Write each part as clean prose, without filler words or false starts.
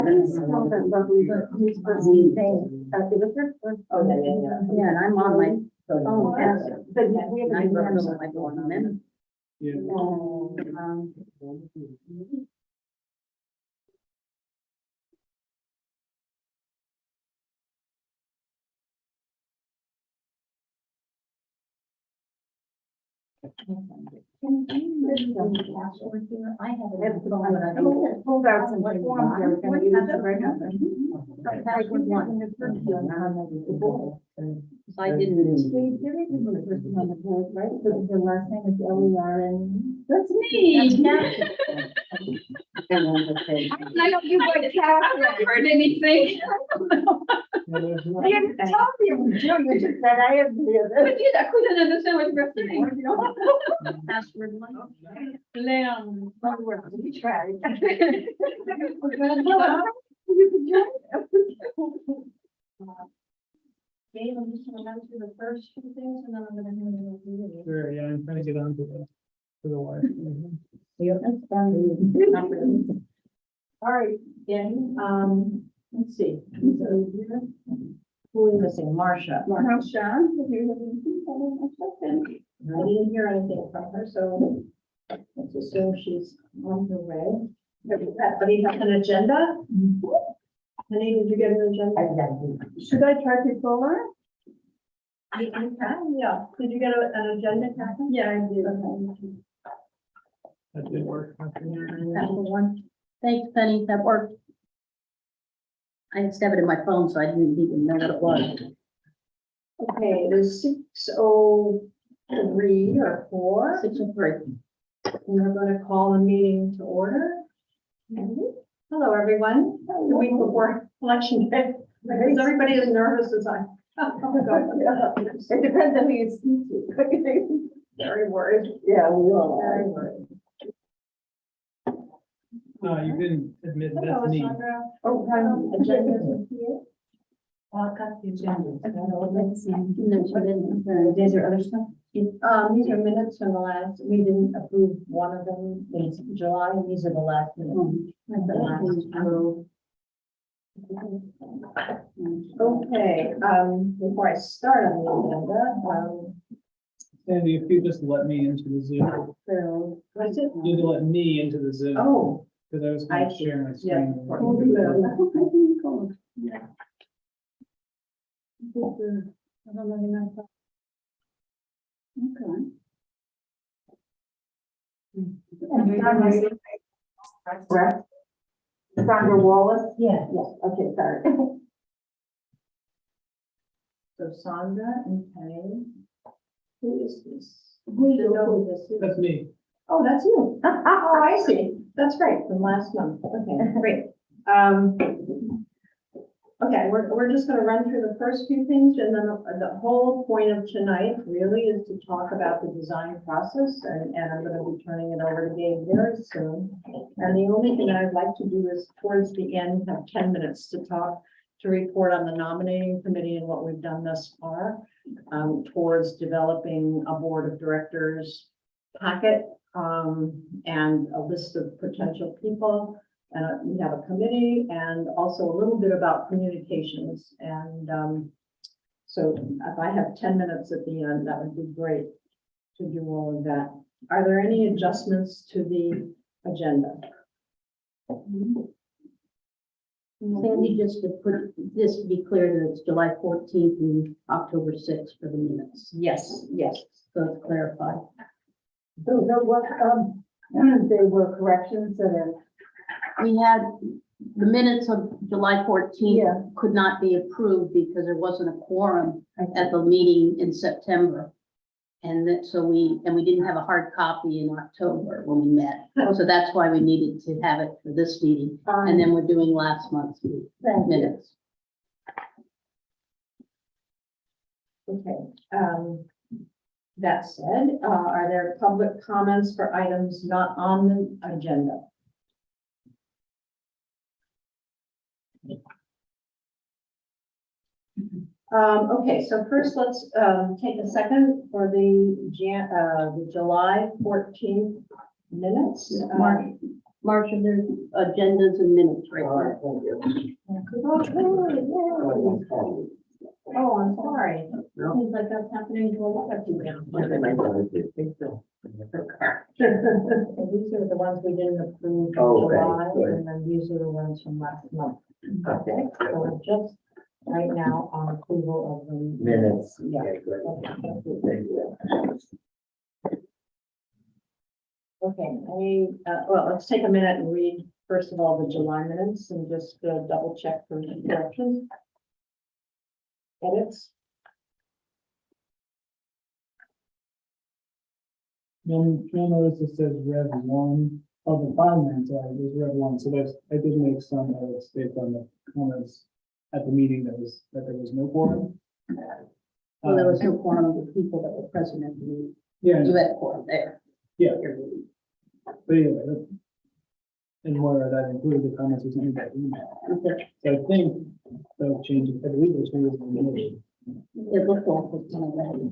Please tell that lovely news person thing. It was her first. Oh, yeah. Yeah, and I'm on my phone. But we I haven't remember done my going on them. I have it. Pulled out some forms. I was gonna use it right now. So I didn't. On the board, right? So the last name is L-E-R-N. That's me. I don't use my Catherine. Heard anything? You didn't tell me it was you, you just said I have the other. I couldn't understand what you were saying. Password one. Leon. We tried. Dave, I'm just gonna run through the first few things and then I'm gonna hand it over to you. Sure, yeah, I'm trying to get onto the wire. That's fine. All right, Danny, let's see. Who's over here? Who are we missing? Marcia. Marsha, have you I didn't hear anything from her, so let's assume she's on her way. Everybody have an agenda? Penny, did you get an agenda? Should I try to call her? I can, yeah. Did you get an agenda, Catherine? Yeah, I did. That did work. That was one. Thanks, Penny, that worked. I just have it in my phone, so I didn't even know what it was. Okay, it is 6:03 or 4. 6:03. And we're going to call the meeting to order. Hello, everyone. The week before election day. Is everybody as nervous as I? It depends on who you speak to. Very worried. Yeah, we all Very are. worried. You didn't admit Hello, that's me. Sandra. Oh, Agendas are here. I've got the agendas. Is there other stuff? These are minutes from the last, we didn't approve one of them in July, and these are the last minutes. The last two. Okay, before I start on the agenda, Sandy, if you just let me into the Zoom, so, what's it? you let me into the Zoom, Oh, because I was I going to see. share my yeah. screen. Correct? Sandra Wallace? Yeah. Yes, okay, sorry. So Sandra and Penny. Who is this? Who should know who this is? That's me. Oh, that's you. Oh, I see. That's right, from last month. Okay, great. Okay, we're just gonna run through the first few things, and then the whole point of tonight really is to talk about the design process, and I'm gonna be turning it over to Dave very soon. And the only thing I'd like to do is towards the end, have 10 minutes to talk, to report on the nominating committee and what we've done thus far, towards developing a board of directors packet, and a list of potential people. We have a committee, and also a little bit about communications. And so if I have 10 minutes at the end, that would be great to do all of that. Are there any adjustments to the agenda? Sandy, just to put this to be clear that it's July 14th and October 6th for the minutes. Yes, yes. So it's clarified. So, what, there were corrections that are. We had the minutes of July 14th Yeah. could not be approved because there wasn't a quorum at the meeting in September. And that, so we didn't have a hard copy in October when we met. So that's why we needed to have it for this meeting. And then we're doing last month's minutes. Okay. That said, are there public comments for items not on the agenda? Okay, so first let's take a second for the July 14th minutes. Marcia, there's agendas and minutes right All there. right, thank you. Oh, I'm sorry. No. Seems like that's happening to a lot of people. So these are the ones we didn't approve in Oh, okay, July, good. and then these are the ones from last month. Okay. So we're just right now on approval of the. Minutes. Yeah. Okay, good. Okay, thank you. Thank you. Okay, well, let's take a minute and read, first of all, the July minutes and just double check for corrections. Edits. You'll notice it says Rev 1, of the 5 minutes, there's Rev 1, so there's, I did make some edits based on the comments at the meeting that there was no quorum. Well, there was no quorum of the people that were present at the meeting. Yeah, You had a quorum there. yeah, Your meeting. but anyway, and where that included the comments was in that email. Okay. So I think the changes, I believe those changes were made. It looked awful kind of ready.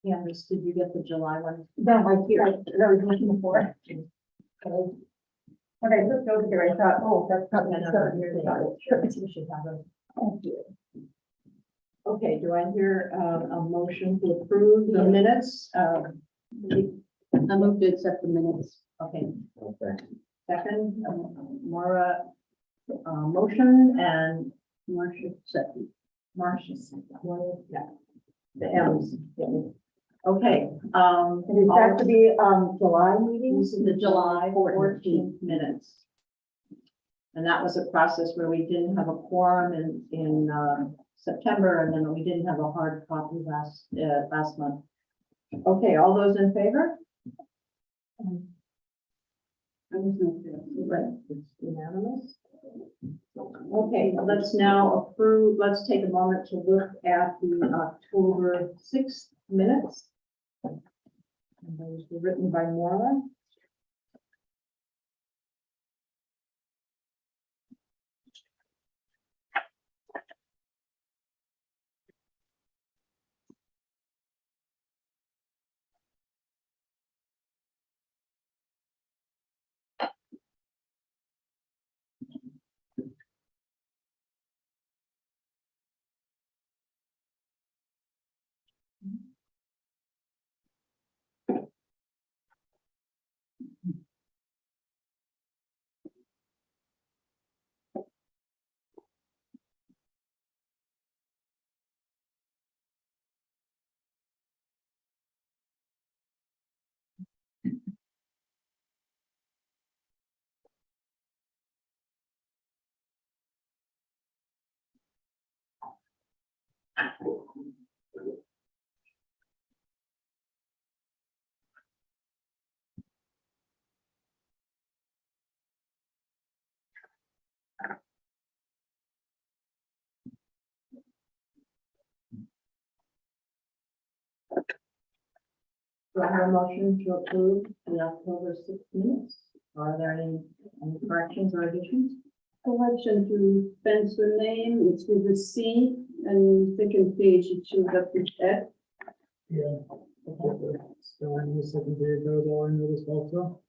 Yeah, Miss, did you get the July one? No, I hear, I was looking for it. When I looked over here, I thought, oh, that's probably No, no, not no, here. Sure, you should have it. Thank you. Okay, do I hear a motion to approve the minutes? I moved to accept the minutes. Okay, Okay. second, Maura, motion and Marcia, second. Marcia, yeah, the M's. Okay, And is that to be, July these meetings? are the July 14th minutes. And that was a process where we didn't have a quorum in September, and then we didn't have a hard copy last month. Okay, all those in favor? I was not there. Right, it's unanimous. Okay, let's now approve, let's take a moment to look at the October 6th minutes. And those were written by Maura. Do I have a motion to approve the October 6th minutes? Are there any corrections or additions? Correction to Spencer name, it's with a C, and second page it shows up with F. Yeah. So in the secondary goes all into this also.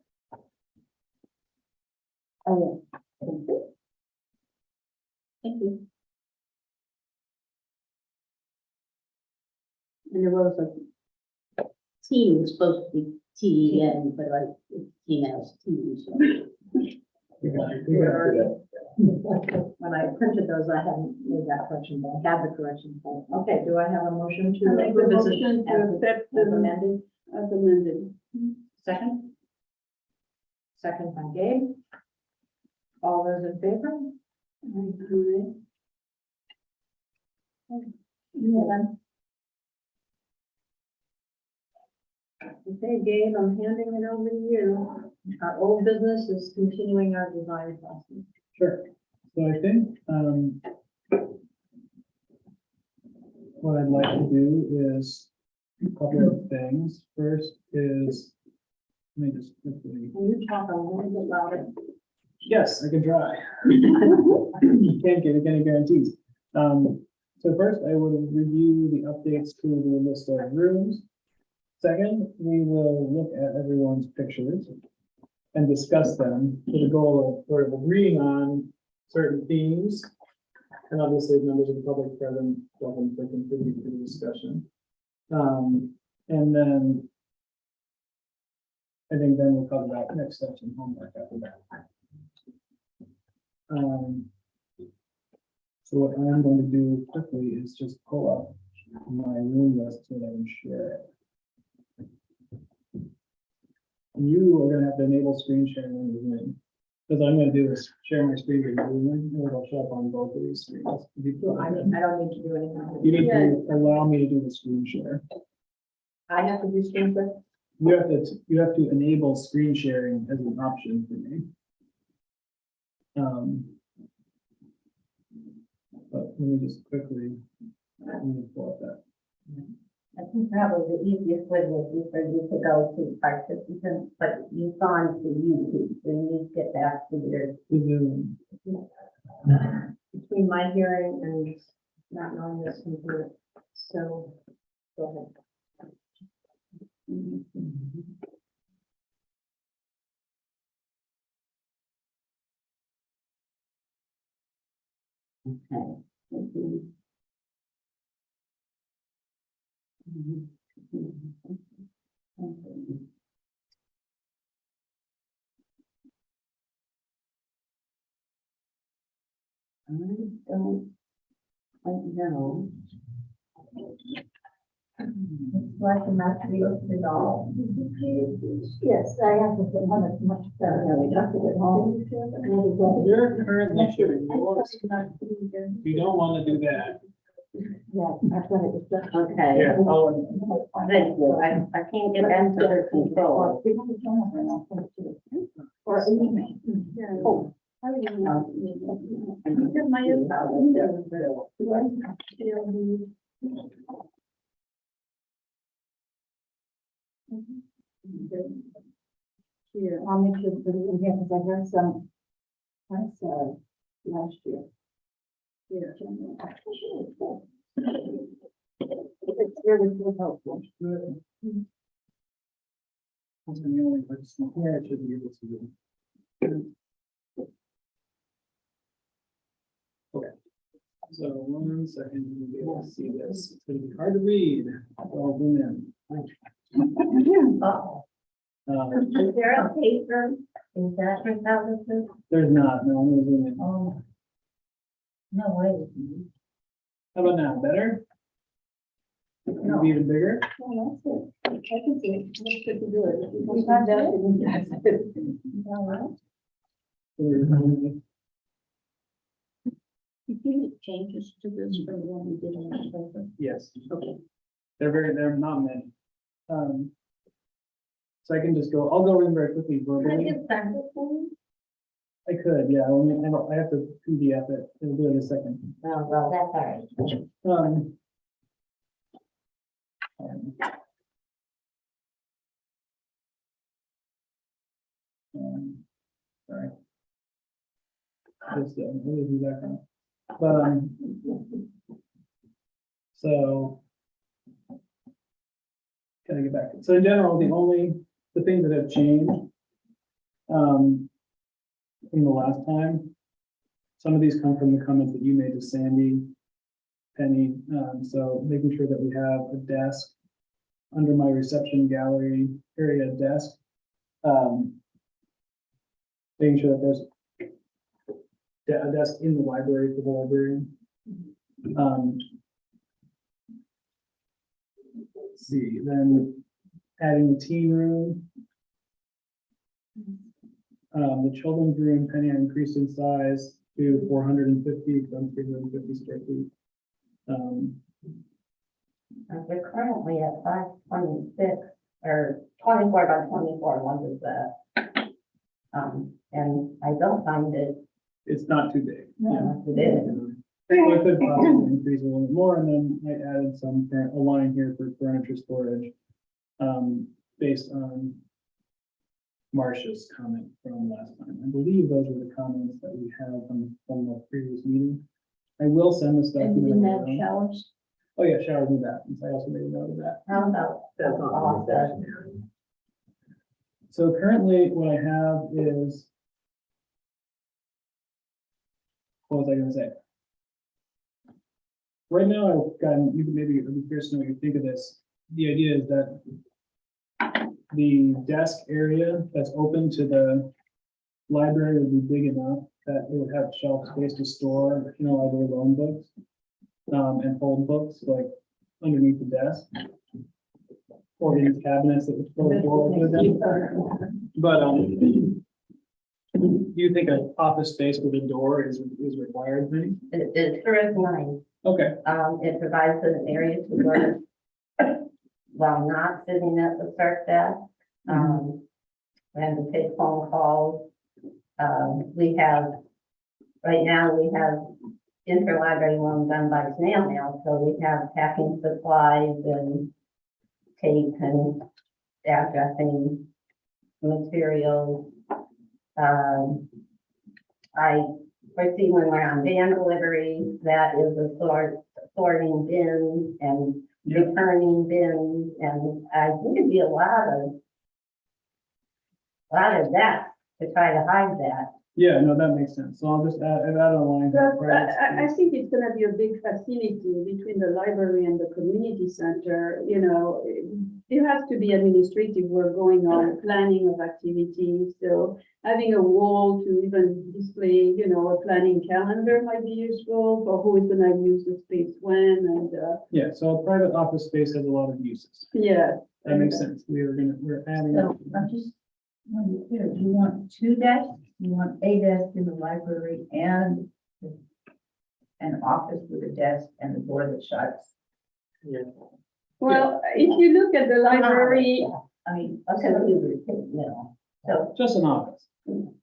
Oh, yeah. Thank you. And there was a team was supposed to be TEN, but it came out as team, so. We got it. When I printed those, I hadn't made that correction, but I have the correction. Okay, do I have a motion to? I make the approve as motion to accept as the amended? as amended. Second? Second by Gabe. All those in favor? Okay, Gabe, I'm handing it over to you. Our old business is continuing our design process. Sure. So I think, what I'd like to do is a couple of things. First is, let me just quickly, Can you talk a little bit louder? yes, I can try. Can't give any guarantees. So first I will review the updates to the list of rooms. Second, we will look at everyone's pictures and discuss them with the goal of sort of agreeing on certain themes. And obviously, members of the public present, welcome to contribute to the discussion. And then I think then we'll talk about next steps and homework after that. So what I'm going to do quickly is just pull up my room list so that I can share it. And you are gonna have to enable screen sharing in the room. Because I'm gonna do is share my screen with you, and it'll show up on both of these screens. So I don't need to do anything. You need to allow me to do the screen share. I have to do screen share? You have to enable screen sharing as an option for me. But let me just quickly, let me pull up that. I think probably the easiest way would be for you to go to participants, but you've gone to YouTube, so you need to get back to your. The Zoom. Between my hearing and not knowing this computer. So, go ahead. Okay. I don't quite know. It's like a material at all. Yes, I have to put on it much better. No, we don't have to get home. You're currently sharing yours. You don't want to do that. Yeah, that's what it was just. Okay. Yeah, Thank you. I can't get back to her control. Or email. Oh. How do you know? I did my Here, I'll make sure to put it in here because I heard some, that's, last year. Here. It's really helpful. That's the only person here I should be able to do. Okay. So 1 second, you'll be able to see this. It's gonna be hard to read. I'll zoom in. Oh. Uh, Is there a paper? Is that how this is? There's not, no, I'm gonna zoom in. Oh. No way. How about now? Better? No. Maybe even bigger? Oh, that's it. I can see it. That's good to do it. We have that. Did you make changes to this from the one we did in October? Yes. Okay. They're not many. So I can just go, I'll go in very quickly verbally. I could, yeah, I have to PDF it. It'll do it in a second. Oh, well, that's all right. Sorry. Just, we'll do that kind of, but, so. Gotta get back. So in general, the things that have changed, from the last time, some of these come from the comments that you made to Sandy, Penny, so making sure that we have a desk under my reception gallery area desk. Making sure that there's a desk in the library for the librarian. Let's see, then adding the teen room. The children's room, Penny, I increased in size to 450 from 350 square feet. We're currently at 526. or 24 by 24 ones is that. And I don't find it, It's not too big. it is. So I could possibly increase a little bit more, and then I added a line here for furniture storage, based on Marcia's comment from last time. I believe those are the comments that we have from the previous meeting. I will send this And you document. didn't have around. showers? Oh, yeah, showers and bathrooms. I also made a note of that. How about That's the not office? So currently what I have is, what was I gonna say? Right now, I've gotten, you can maybe, it'd be curious to know what you think of this. The idea is that the desk area that's open to the library would be big enough that it would have shelf space to store, library loan books, and hold books, like underneath the desk. Or in cabinets that would go forward with them. But, do you think an office space with a door is required, maybe? It sure is nice. Okay, It provides an area to work while not sitting at the start desk. And to take phone calls. Right now, we have interlibrary loan done by snail mail, so we have packing supplies and tape and addressing materials. I foresee when we're on van delivery, that is a sorting bins and returning bins, and I think it'd be a lot of that to try to hide that. yeah, no, that makes sense. So I'll just add a line. But I think it's gonna be a big facility between the library and the community center, there has to be administrative work going on, planning of activities, so having a wall to even display, a planning calendar might be useful for who is gonna use the space when, and, Yeah, so a private office space has a lot of uses. yeah. That makes sense. We're adding. So I'm just, want to be clear, do you want two desks? You want a desk in the library and an office with a desk and a door that shuts? Well, if you look at the library, I mean, Okay, we would take middle. So, Just an office an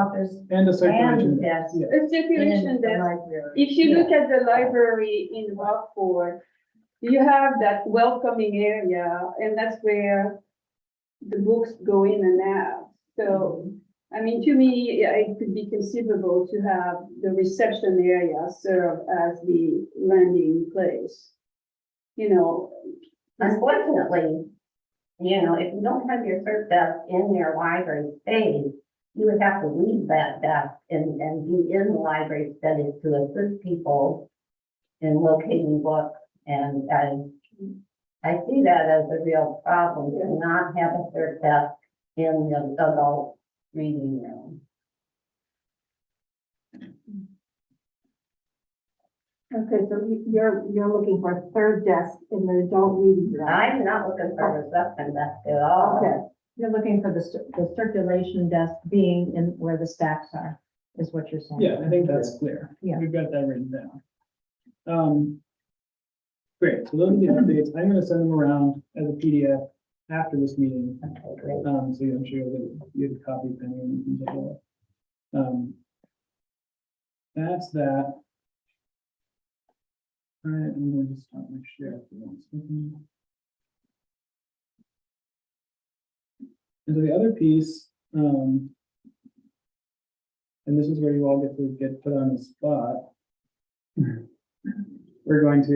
office and a and circulation. a desk Yeah. a circulation in the desk, library. if you look at the library in Rockport, you have that welcoming area, and that's where the books go in and out. So, I mean, to me, it could be conceivable to have the reception area serve as the landing place. unfortunately, if you don't have your cert desk in your library space, you would have to leave that desk and be in the library studies to assist people in locating books. And I see that as a real problem, to not have a cert desk in the adult reading room. Okay, so you're looking for a third desk in the adult reading room. I'm not looking for a reception desk at all. Okay, you're looking for the circulation desk being in where the stacks are, is what you're saying? Yeah, I think that's clear. Yeah. We've got that written down. Great, so those are the updates. I'm gonna send them around as a PDF after this meeting. Okay, great. So I'm sure that you have a copy of any and you can take a look. That's that. All right, I'm going to start my share for 1 second. And so the other piece, and this is where you all get put on the spot. We're going to,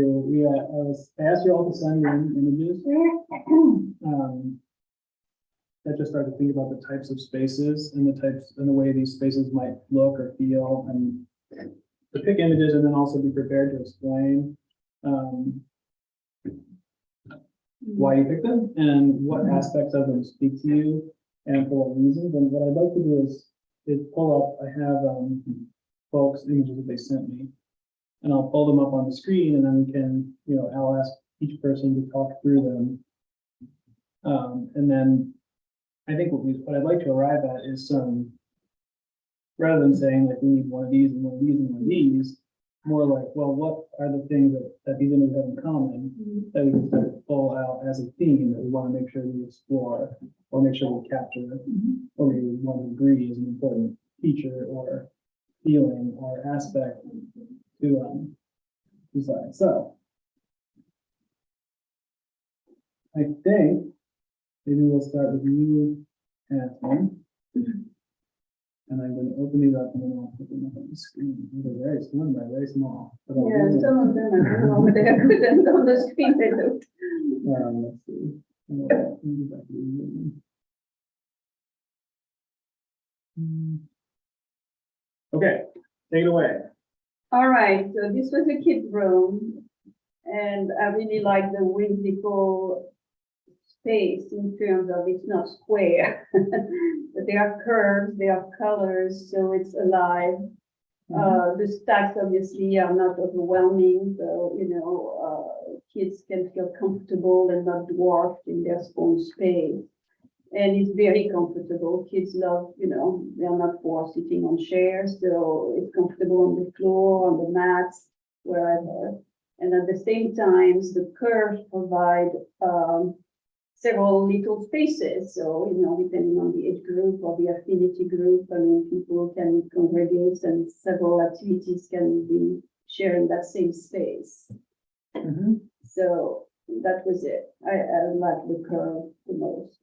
I asked you all to send in images. That just started to think about the types of spaces and the way these spaces might look or feel, and to pick images and then also be prepared to explain why you picked them and what aspects of them speak to you and for what reasons. And what I'd like to do is pull up, I have folks' images that they sent me, and I'll pull them up on the screen, and then we can, I'll ask each person to talk through them. And then I think what I'd like to arrive at is rather than saying like we need one of these and one of these and one of these, more like, well, what are the things that these images have in common that we can sort of pull out as a theme that we want to make sure we explore or make sure we capture, or we want to agree is an important feature or feeling or aspect to design. So I think maybe we'll start with you, Catherine. And I'm going to open these up and then I'll put them up on the screen. They're very small, they're very small. But I'll Yeah, do them. some of them, I don't know, but they are good and on the screen they look. Let's see. Let me go back to the movie. Okay, take it away. All right, so this was a kid's room, and I really like the whimsical space in terms of it's not square, but there are curves, there are colors, so it's alive. The stacks obviously are not overwhelming, so, you know, kids can feel comfortable and not dwarfed in their own space. And it's very comfortable. Kids love, you know, they are not for sitting on chairs, so it's comfortable on the floor, on the mats, wherever. And at the same time, the curves provide several little spaces. So, you know, depending on the age group or the affinity group, I mean, people can congregate and several activities can be shared in that same space. So that was it. I like the curve the most.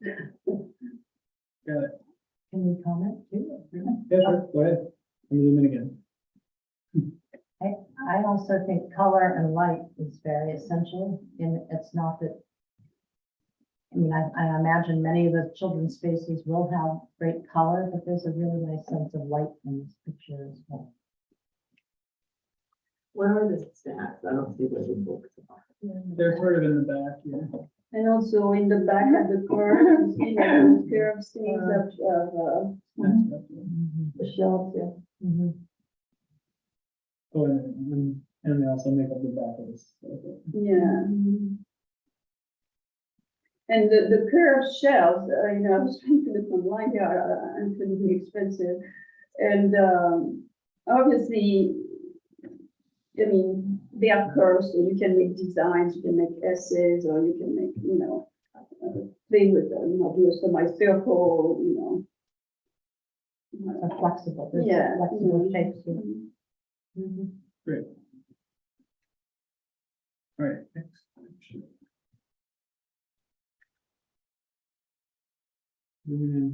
Got it. Can we comment too? Yeah, sure. Go ahead. Let me zoom in again. I also think color and light is very essential, and it's not that. I mean, I imagine many of the children's spaces will have great color, but there's a really nice sense of light in this picture as well. Where are the stacks? I don't see where the books are. They're sort of in the back here. And also in the back of the curve, you see like those curved things of the shelves, yeah. Oh, and they also make up the back of this. Yeah. And the curved shelves, you know, I was trying to look online, they are incredibly expensive. And obviously, I mean, they are curved, so you can make designs, you can make S's, or you can make, you know, play with them, you know, do a semicircle, you know. Are flexible. There's Yeah. flexible Mhm. shapes too. Great. All right. Next. Zooming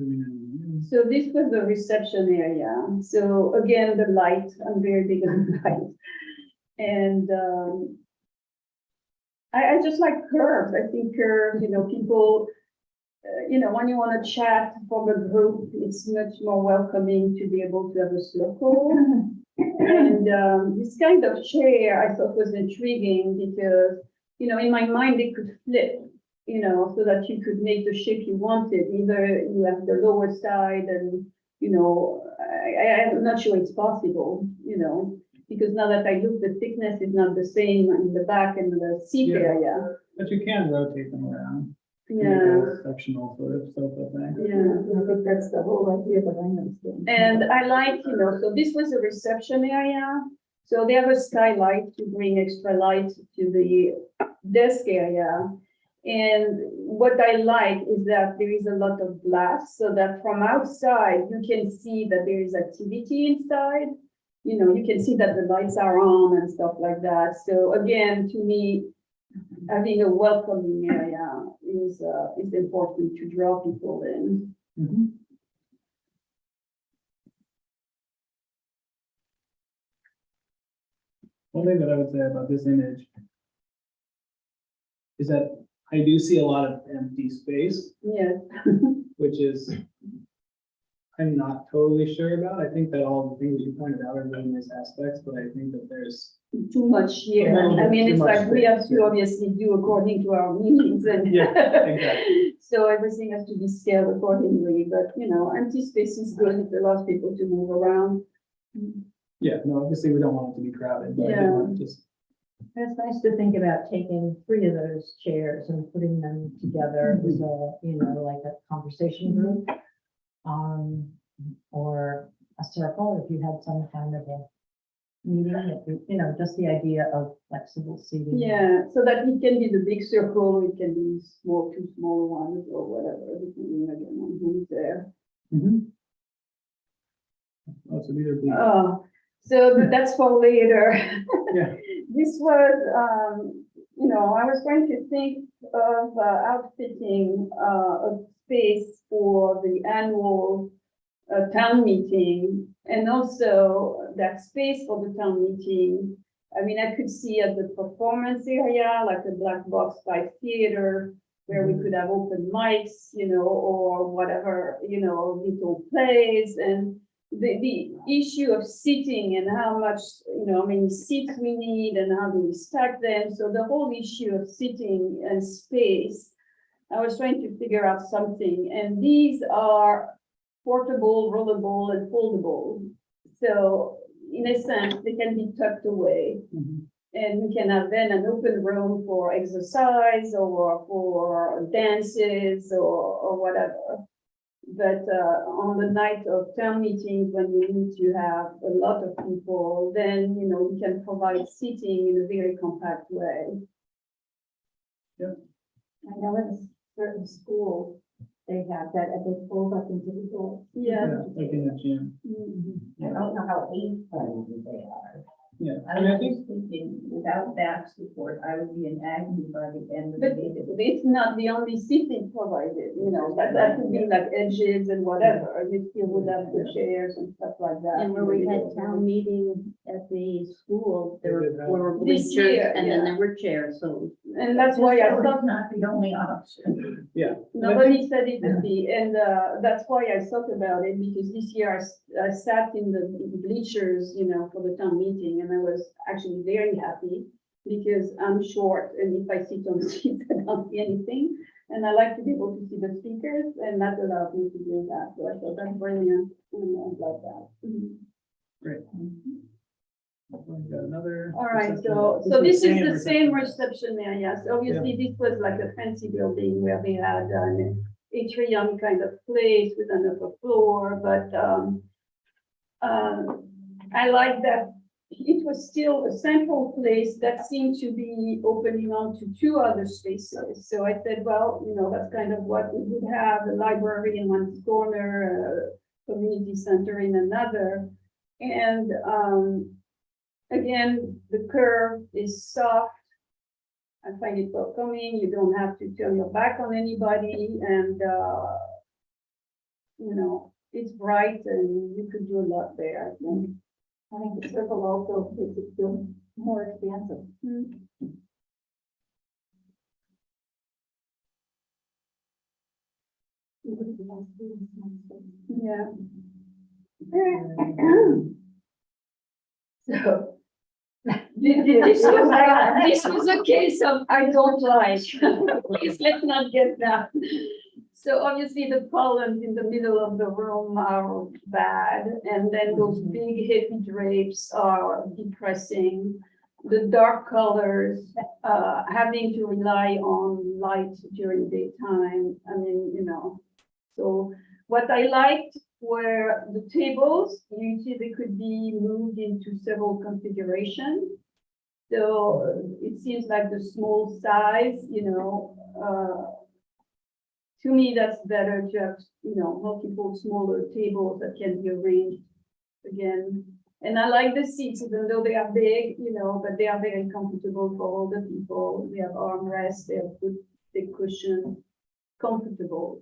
in. So this was the reception area. So again, the light, I'm very big on light. And I just like curves. I think curves, you know, people, you know, when you want to chat from a group, it's much more welcoming to be able to have a circle. And this kind of chair I thought was intriguing because, you know, in my mind, it could flip, you know, so that you could make the shape you wanted. Either you have the lower side and, you know, I'm not sure it's possible, you know, because now that I look, the thickness is not the same in the back and the seat Yeah. area. But you can rotate them around. Make Yeah, a sectional sort of sofa thing. yeah. I think that's the whole idea behind them. And I like, you know, so this was a reception area. So they have a skylight to bring extra light to the desk area. And what I like is that there is a lot of glass so that from outside, you can see that there is activity inside. You know, you can see that the lights are on and stuff like that. So again, to me, having a welcoming area is important to draw people in. One thing that I would say about this image is that I do see a lot of empty space, Yes. which is I'm not totally sure about. I think that all the things that you pointed out are really nice aspects, but I think that there's Too much here. A little I bit mean, too it's much like we have space, to yeah. obviously do according to our meetings and. Yeah, exactly. So everything has to be scaled accordingly, but you know, empty space is good. It allows people to move around. Yeah, no, obviously we don't want it to be crowded, but I Yeah. did want to just It's nice to think about taking 3 of those chairs and putting them together as a, you know, like a conversation group. Or a circle, if you had some kind of a meeting, you know, just the idea of flexible seating. Yeah, so that it can be the big circle, it can be small, two smaller ones or whatever, depending again on who's there. Mhm. Oh, so these are. big. So that's for later. Yeah. This was, you know, I was trying to think of outfitting a space for the annual town meeting, and also that space for the town meeting. I mean, I could see at the performance area, like a black box type theater, where we could have open mics, you know, or whatever, you know, little plays, and the issue of seating and how much, you know, how many seats we need and how do we stack them. So the whole issue of seating and space, I was trying to figure out something, and these are portable, rollable, and foldable. So in a sense, they can be tucked away. Mhm. And we can have then an open room for exercise or for dances or whatever. But on the night of town meetings, when we need to have a lot of people, then, you know, we can provide seating in a very compact way. I know in certain schools, they have that, and they fold up individual. Yeah. Like in the gym. I don't know how age-friendly they are. Yeah. I was just thinking, without back support, I would be in agony by the end of the But meeting. it's not the only seating provided, you know, that could be like edges and whatever, you still would have the chairs and stuff like that. And where we had town meeting at the school, there They did have- were This bleachers year, and then yeah. there were chairs, so. And that's why I So thought, it's not the only option. Yeah. nobody said it would be, and that's why I thought about it, because this year I sat in the bleachers, you know, for the town meeting, and I was actually very happy, because I'm short, and if I sit on the seat, I don't see anything, and I like to be able to see the speakers, and that allowed me to do that, so I thought that's brilliant, and I like that. Mhm. Great. We've got another. All right, reception. so this is the same reception. reception area. So obviously this was like a fancy building where they had an atrium kind of place with an upper floor, but I like that it was still a central place that seemed to be opening onto two other spaces. So I said, well, you know, that's kind of what we would have, a library in one corner, a community center in another. And again, the curve is soft. I find it welcoming. You don't have to turn your back on anybody, and you know, it's bright and you could do a lot there, I think. I think the circle also makes it feel more expansive. Yeah. So, This was a case of I don't like. Please, let's not get that. So obviously the columns in the middle of the room are bad, and then those big heavy drapes are depressing. The dark colors, having to rely on light during daytime, I mean, you know. So what I liked were the tables. You see they could be moved into several configurations. So it seems like the small size, you know, to me, that's better to have, you know, multiple smaller tables that can be arranged again. And I like the seats, even though they are big, you know, but they are very comfortable for all the people. They have armrests, they have good big cushion, comfortable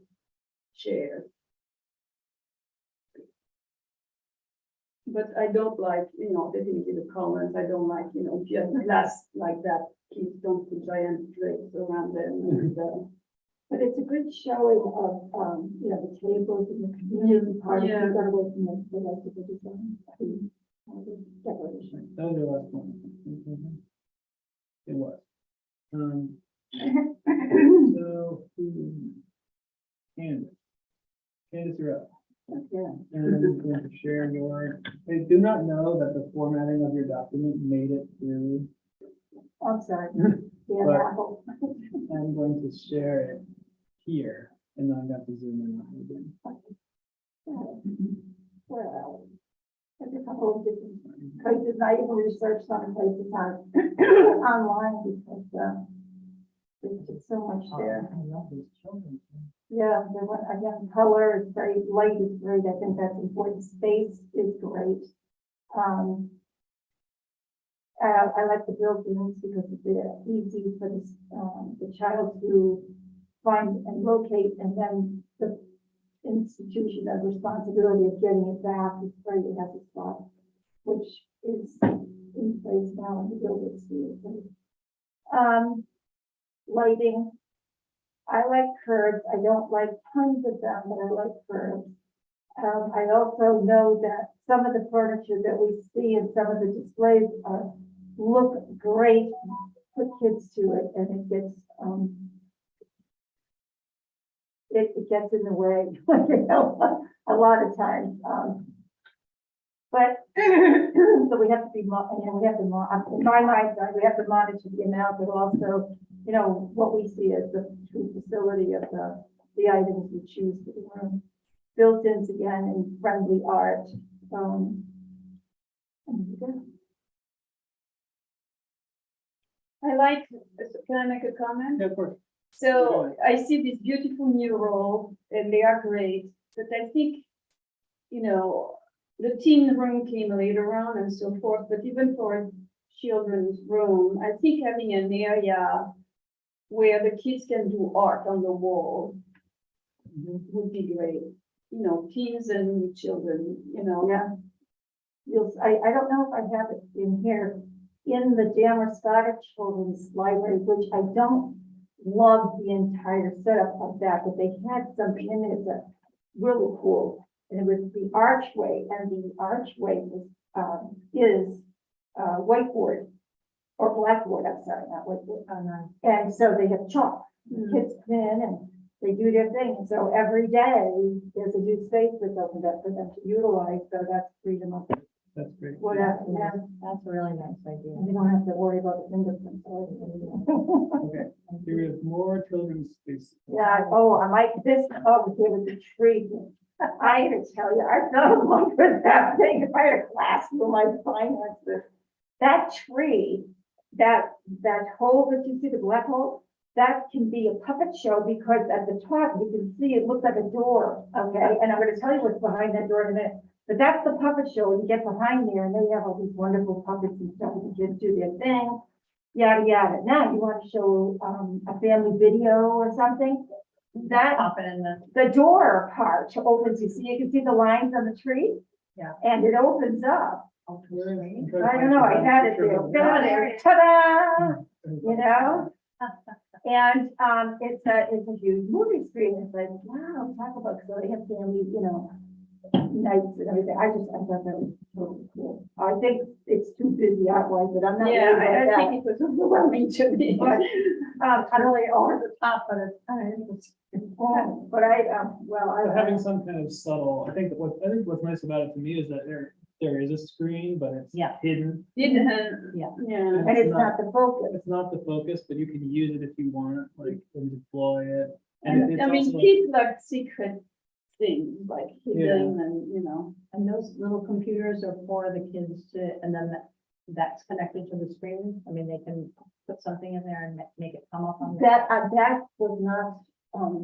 chairs. But I don't like, you know, definitely the colors. I don't like, you know, if you have glass like that, please don't put giant drapes around them. And, But it's a good showing of, you know, the tables and the community part of Yeah. it, that was the rest of the design. Decoration. That was your last one. It was. So, Candace, you're up. Okay. And I'm going to share your, I do not know that the formatting of your document made it through. I'm sorry. But- Yeah, Apple. I'm going to share it here, and then I'm going to zoom in on it again. Where are we? There's a couple of different places, I even researched some places on, online because, there's just so much there. I love these children. Yeah, there were, again, color is great, light is great, I think that's important, space is great. I like the buildings because they're easy for the child to find and locate, and then the institution of responsibility of getting it back is great, it has a spot, which is in place now in the building too. Lighting, I like curves, I don't like tons of them, but I like curves. I also know that some of the furniture that we see in some of the displays look great, put kids to it, and it gets, it gets in the way, you know, a lot of times. But, so we have to be, in my mind, we have to monitor the amount, but also, you know, what we see as the true facility of the items we choose for the room. Built-ins again and friendly art. And I like, can I make a comment? Yeah, of course. So I see this beautiful mural and they are great, but I think, you know, the teen room came later on and so forth, but even for children's room, I think having an area where the kids can do art on the wall would be great. You know, teens and children, you know. yeah. I don't know if I have it in here, in the Damer Scottish Children's Library, which I don't love the entire setup of that, but they had something in it that's really cool. And it was the archway, and the archway was, is whiteboard, or blackboard, I'm sorry, not whiteboard. And so they have chalk, kids come in and they do their thing, and so every day, there's a new space that's opened up for them to utilize, so that's freedom of That's great. whatever, and That's a really nice idea. we don't have to worry about the fingerprints or anything. Okay, here we have more children's space. Yeah, oh, I like this, oh, there was a tree. I had to tell you, I fell in love with that thing. If I had a classroom, I'd finance this. That tree, that hole that you see, the black hole, that can be a puppet show because at the top, you can see it looks like a door, okay? And I'm gonna tell you what's behind that door in a minute. But that's the puppet show, and you get behind there, and they have all these wonderful puppets and stuff, and the kids do their thing, yada, yada. Now, you want to show, a family video or something? That, Pop it in the. the door part opens, you can see the lines on the tree? Yeah. And it opens up. I I don't know, I had it there. Ta-da! You know? And, it's a huge movie screen. It's like, wow, talk about, so they have family, you know, nights and everything. I thought that was totally cool. I think it's too busy art-wise, but I'm not. Yeah, worried about I that. think it was overwhelming to me. But, I really are the top, but it's, but Having some kind of subtle, I think what's nice about it to me is that there is a screen, but it's Yeah. hidden. Didn't have, Yeah. yeah. and it's not the focus. It's not the focus, but you can use it if you want, like, and deploy it. And And it's I mean, also- kids like secret things, like hidden and, you know. And those little computers are for the kids to, and then that's connected to the screen. I mean, they can put something in there and make it come up on there. That was not,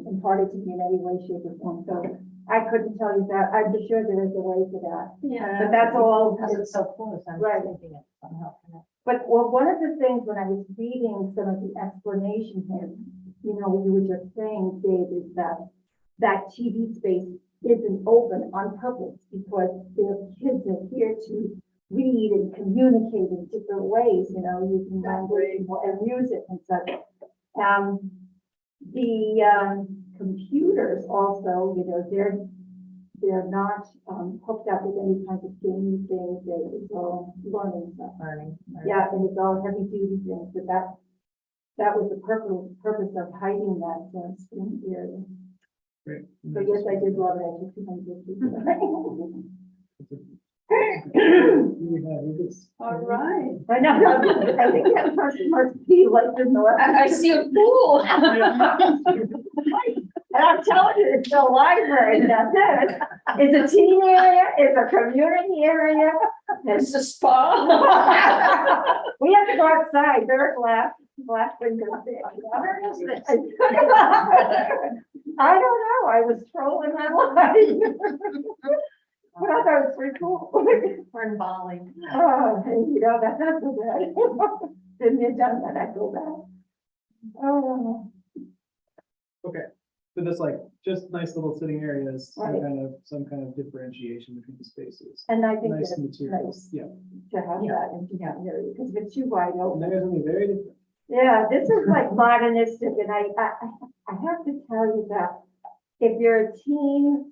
imparted to me in any way, shape, or form, so I couldn't tell you that. I'm sure there is a way for that. Yeah. But that's all. Because it's so close, I'm Right. thinking it somehow connected. But, well, one of the things when I was reading some of the explanation here, you know, what you were just saying, Dave, is that TV space isn't open on purpose because their kids are here to read and communicate in different ways, you know, using language and music and such. The computers also, you know, they're not hooked up with any kind of game things. It's all learning stuff. Learning. Yeah, and it's all heavy duty things, but that was the purpose of hiding that screen area. Great. So yes, I did love it. I took 200 pictures. All right. I know, I think that person must be like, you know, I see a pool. I I'm telling you, it's the library, that's it. It's a teen area, it's a community area, it's a spa. We have to go outside, they're laughing. Where is this? I don't know, I was trolling my life. But I thought it was pretty cool. We're in Bali. Oh, you know, that's not so bad. Didn't have done that, I go back. Oh. Okay, so that's like, just nice little sitting areas, Right. some kind of differentiation between the spaces. And I think Nice it's materials, nice yeah. to have that in town area, because if it's too wide And open. they're gonna be very different. Yeah, this is like modernistic, and I have to tell you that if you're a teen,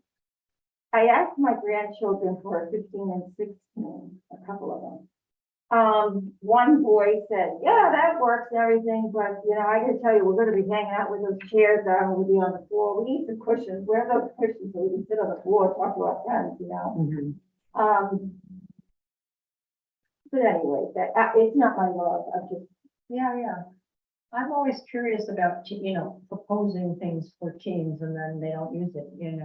I asked my grandchildren who are 15 and 16, a couple of them. One boy said, yeah, that works and everything, but you know, I gotta tell you, we're gonna be hanging out with those chairs down, we'll be on the floor, we need some cushions, where are those cushions so we can sit on the floor, talk to our friends, you know? But anyway, that, it's not my love, I'm just, Yeah. I'm always curious about, proposing things for teens and then they don't use it, we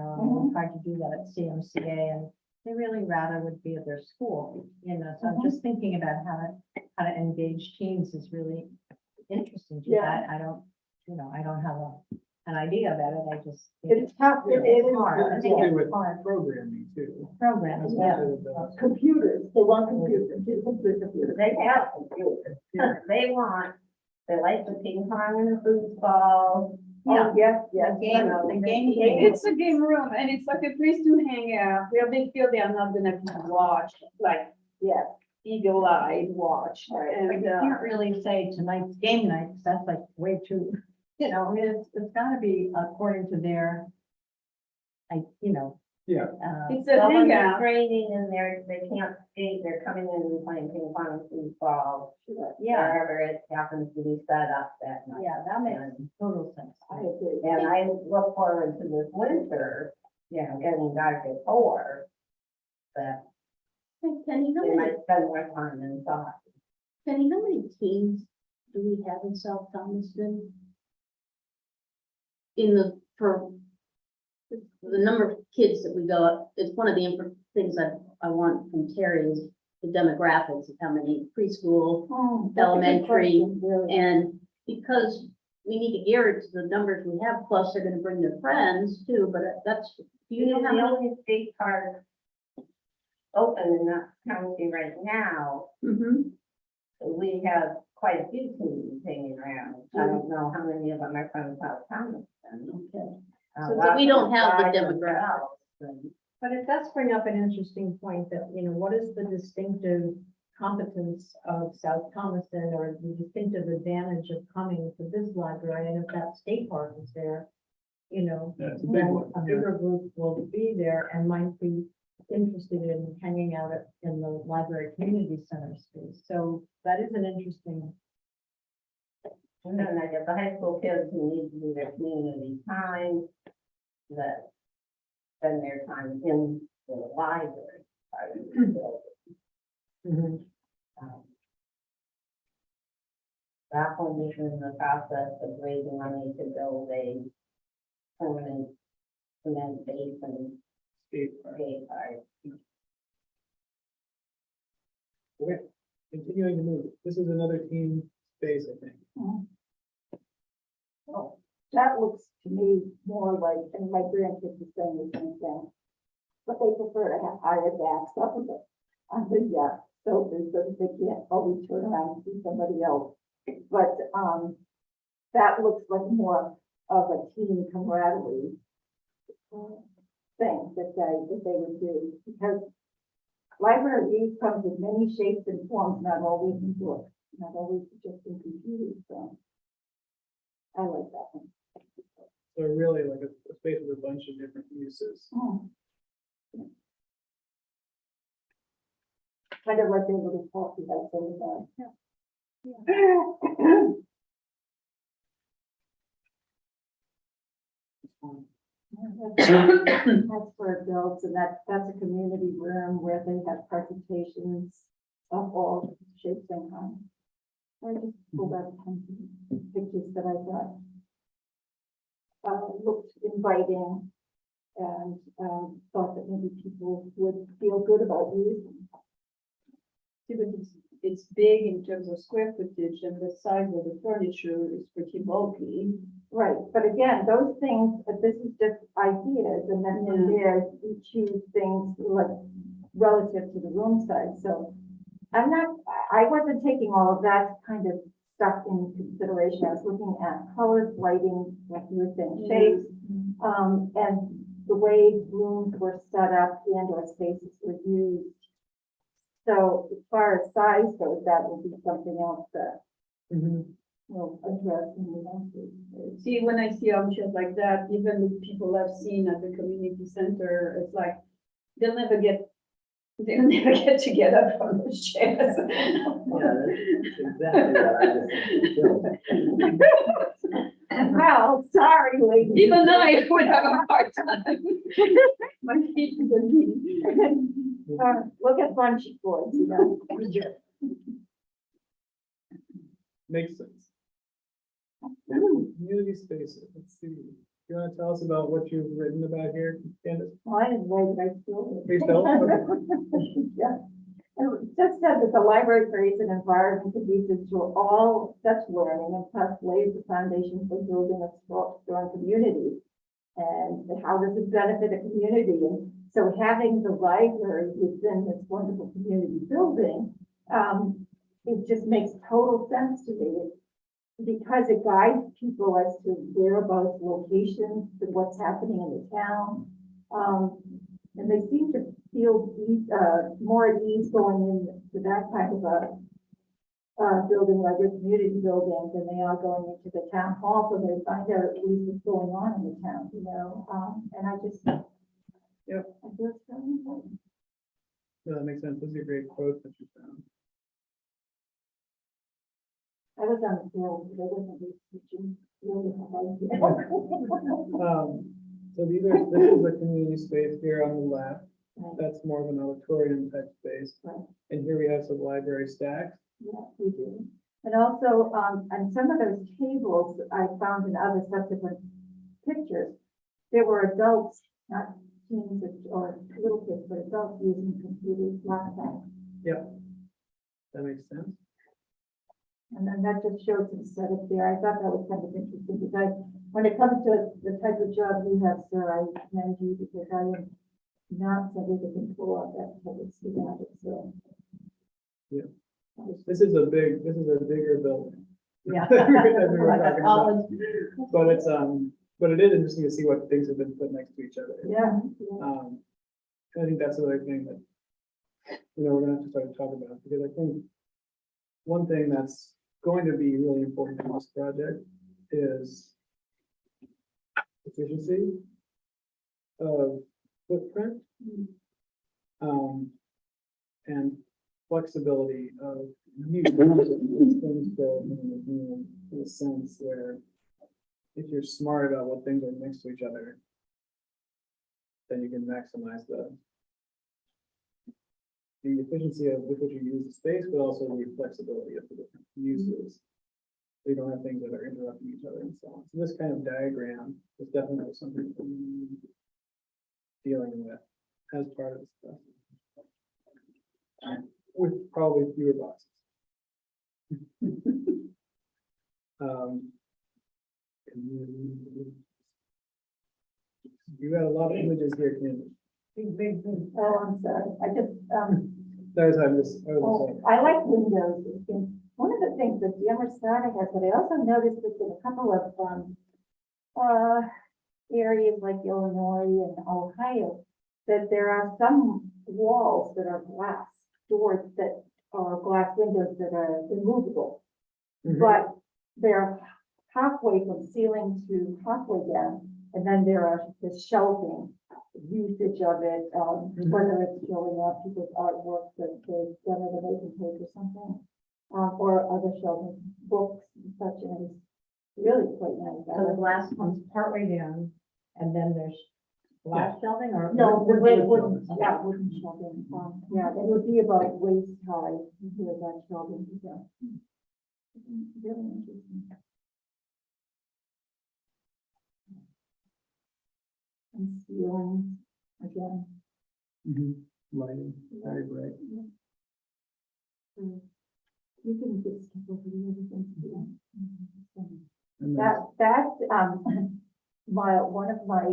tried to do that at CMCA and they really rather would be at their school, so I'm just thinking about how to engage teens is really interesting to me. Yeah. I don't, I don't have an idea about it, I just. it's tough, it is hard. I It's think something it's with hard. programming too. Program as well. Especially with the- computers, they want computers, computers. They have computers. They like the ping pong and the foosball. Oh, yes, yes. You know, The game. It's a game room and it's like a place to hang out. They feel they are not gonna be watched, like Yes. eagle-eyed watched. But And, you can't really say tonight's game night, 'cause that's like way too, I mean, it's gotta be according to their, Yeah, It's a Well, when they're hangout. training and they can't skate, they're coming in and playing ping pong and foosball. Yeah. Wherever it happens to be set up that night. Yeah, that makes total sense. I agree. And I look forward to this winter, getting back to four, that Penny, they might spend more time inside. how many teams do we have in South Thomaston? For the number of kids that we go up, it's one of the things I want from Terry is the demographics of how many preschool, Oh, that's a good Elementary, question, really. and because we need to gear it to the numbers we have, plus they're gonna bring their friends too, but that's, do you know how The many? only state park open in that county right now, Mhm. we have quite a few teams hanging around. I don't know how many of them are from South Thomaston. Okay. Uh, So lots we don't of have the guys demographic. themselves, and But it does bring up an interesting point that, what is the distinctive competence of South Thomaston or the distinctive advantage of coming to this library? And if that state park is there, that's a big then one. a bigger group will be there and might be interested in hanging out in the library community center space. So that is an interesting. And then I get the high school kids who need to do their community time, that spend their time in the library. part of the building. That one is in the process of raising money to build a permanent cement base and State park. skate park. Okay, continuing to move. This is another team space, I think. Oh, that looks to me more like, and my grandkids are saying the same thing. But they prefer to have higher backs up of it, on the, sofas, so that they can't always turn around and see somebody else. But, that looks like more of a team camaraderie thing that they would do, because library comes in many shapes and forms, not always in books, not always just in computers, so. I like that one. So really like a space with a bunch of different uses. Kind of like their little coffee house over there. That's for adults, and that's a community room where they have presentations of all shapes and kinds. I just pulled out some pictures that I got. looked inviting and, thought that maybe people would feel good about using. See, but it's big in terms of square footage and the size of the furniture is pretty bulky. Right, but again, those things, this is just ideas, and then from there, we choose things like relative to the room size, so I wasn't taking all of that kind of stuff into consideration, I was looking at colors, lighting, like you were saying, shapes, and the way rooms were set up and or spaces were used. So as far as size goes, that will be something else that we'll address in the next. See, when I see options like that, even the people I've seen at the community center, it's like, they'll never get together from those chairs. Yeah, that's exactly what I just think. Well, sorry, ladies. Even I would have a hard time. My feet is a knee. Look at bunchy boards, you know. Makes sense. Community spaces, let's see. You wanna tell us about what you've written about here, Candace? I didn't write it, I still. Please don't. Yeah. It just said that the library creates an environment conducive to all such learning and thus lays the foundation for building a strong community. And how does it benefit a community? And so having the library within this wonderful community building, it just makes total sense to me. Because it guides people as to whereabouts, locations, and what's happening in the town. And they seem to feel more at ease going into that kind of a building, like a community building, than they are going into the town hall, so they find out at least what's going on in the town, you know? And I just, Yep. I feel it's very important. No, that makes sense. This is a great quote that you found. I was on the field, but I wasn't teaching. Really hard. So this is a community space here on the left. That's more of an auditorium type space. Right. And here we have some library stacks. Yeah, we do. And also, on some of those tables, I found in other subsequent pictures, there were adults, not teens or little kids, but adults using computers, laptops. That makes sense. And then that just showed some setup there. I thought that was kind of interesting because when it comes to the type of job you have, sir, I commend you because I am not somebody that can pull off that type of schematic, so. Yeah. This is a bigger building. Yeah. As we were talking about. But it is interesting to see what things have been put next to each other. Yeah. I think that's another thing that, we're gonna have to start to talk about, because I think one thing that's going to be really important in this project is efficiency of footprint, and flexibility of use. These things go in a sense where if you're smart about what things are next to each other, then you can maximize the efficiency of with which you use the space, but also the flexibility of the different uses. So you don't have things that are interrupting each other and so on. So this kind of diagram is definitely something that we're dealing with as part of this process. With probably fewer boxes. You got a lot of images here, Candace. Big. Oh, I'm sorry. I just, That was, I was saying. I like windows. And one of the things that the Emersonata has, but I also noticed that in a couple of, areas like Illinois and Ohio, that there are some walls that are glass doors that are glass windows that are immovable, but they're halfway from ceiling to halfway down. And then there are the shelving usage of it, whether it's showing off people's artwork that they've done at an open page or something, or other shelving books and such, and it's really quite nice. So the glass comes partway down, and then there's glass shelving or? No, the wood wooden, shelving? yeah, wooden shelving, yeah, it would be about waist high, with that shelving, yeah. Really interesting. And ceilings again. Lighting, very bright. You can just skip over the other things. And then- That's, one of my,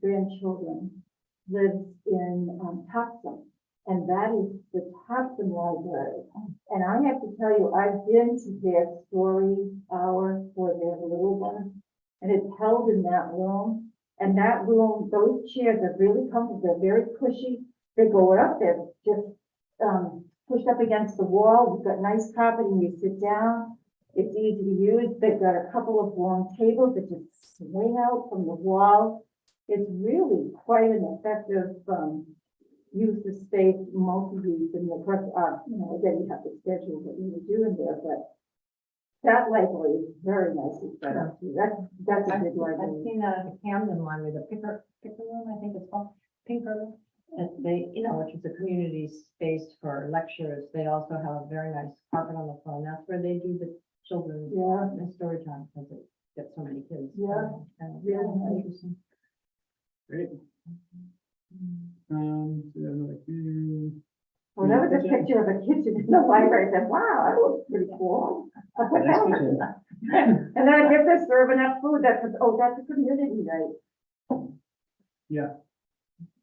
grandchildren lives in, Topsom. And that is the Topsom Library. And I have to tell you, I've been to their story hour for their little ones. And it's held in that room. And that room, those chairs are really comfortable, they're very cushy. They go up, they're just, pushed up against the wall. You've got nice carpeting, you sit down. It's easy to use. They've got a couple of long tables that just swing out from the wall. It's really quite an effective, use of space, multi-use, and of course, again, you have to schedule what you do in there, but that library is very nicely set up. That's a big I've library. seen that at the Camden Library, the picker room, I think it's called, Pinker Room. And they, which is a community space for lectures. They also have a very nice carpet on the floor. And that's where they do the children's Yeah, story time because it gets so many kids. Yeah. Yeah, Really nice. interesting. Great. So we have another community. well, that was a picture of a kitchen in the library. I said, wow, that looks pretty cool. I put that Nice one. And then I guess they're serving up food. That's a community night. Yeah,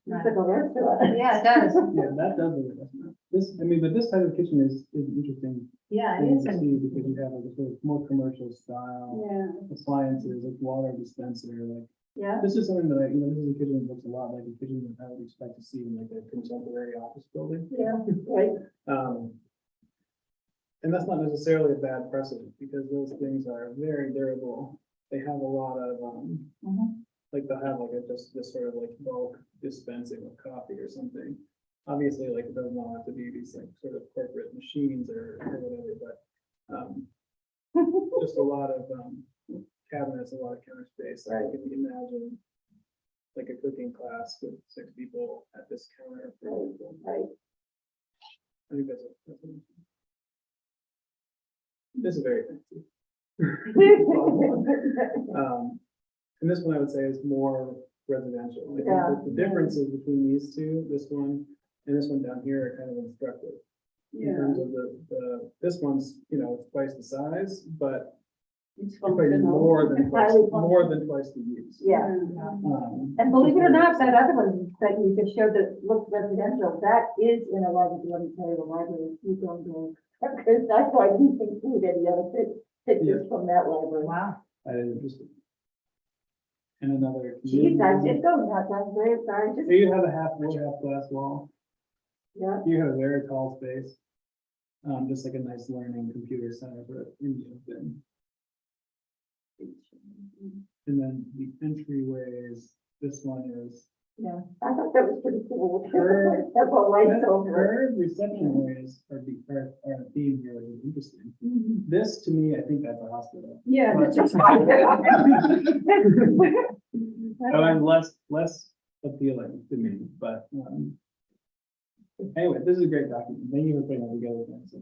It's like a restaurant. Yeah, it does. yeah, that does look like this. I mean, but this type of kitchen is interesting Yeah, thing to see because you have like a sort of more commercial style Yeah. appliances, like water dispenser, like Yeah, this is something that I, this is a kitchen that looks a lot like a kitchen that I would expect to see in like a contemporary office building. yeah, right. And that's not necessarily a bad precedent because those things are very durable. They have a lot of, Mhm. like they'll have like a, just this sort of like bulk dispensing of coffee or something. Obviously, like it doesn't all have to be these like sort of corporate machines or whatever, but, just a lot of, cabinets, a lot of counter space. I can imagine like a cooking class with 6 people at this counter. for example. Right. I think that's this is very fancy. And this one I would say is more residential. I think Yeah. that the differences between these two, this one and this one down here are kind of instructive. In terms of this one's, it's twice the size, but It's probably functional. more than twice the use. Yeah. And believe it or not, that other one that you just showed that looks residential, that is in a library, let me tell you, the library, you don't go. Because that's why I didn't include any other pictures from that library. Wow. That is interesting. And another. Geez, I did go nuts, I'm very sorry, just, So you have a half glass wall. yeah. You have a very tall space. Just like a nice learning computer center for India thing. And then the entryways, this one is Yeah, I thought that was pretty cool. Curved- That's what lights over. curved reception ways are a theme here, which is interesting. This, to me, I think that's a hospital. Yeah. But- that's Oh, and less appealing to me, but, anyway, this is a great document. Thank you for putting it together. guys.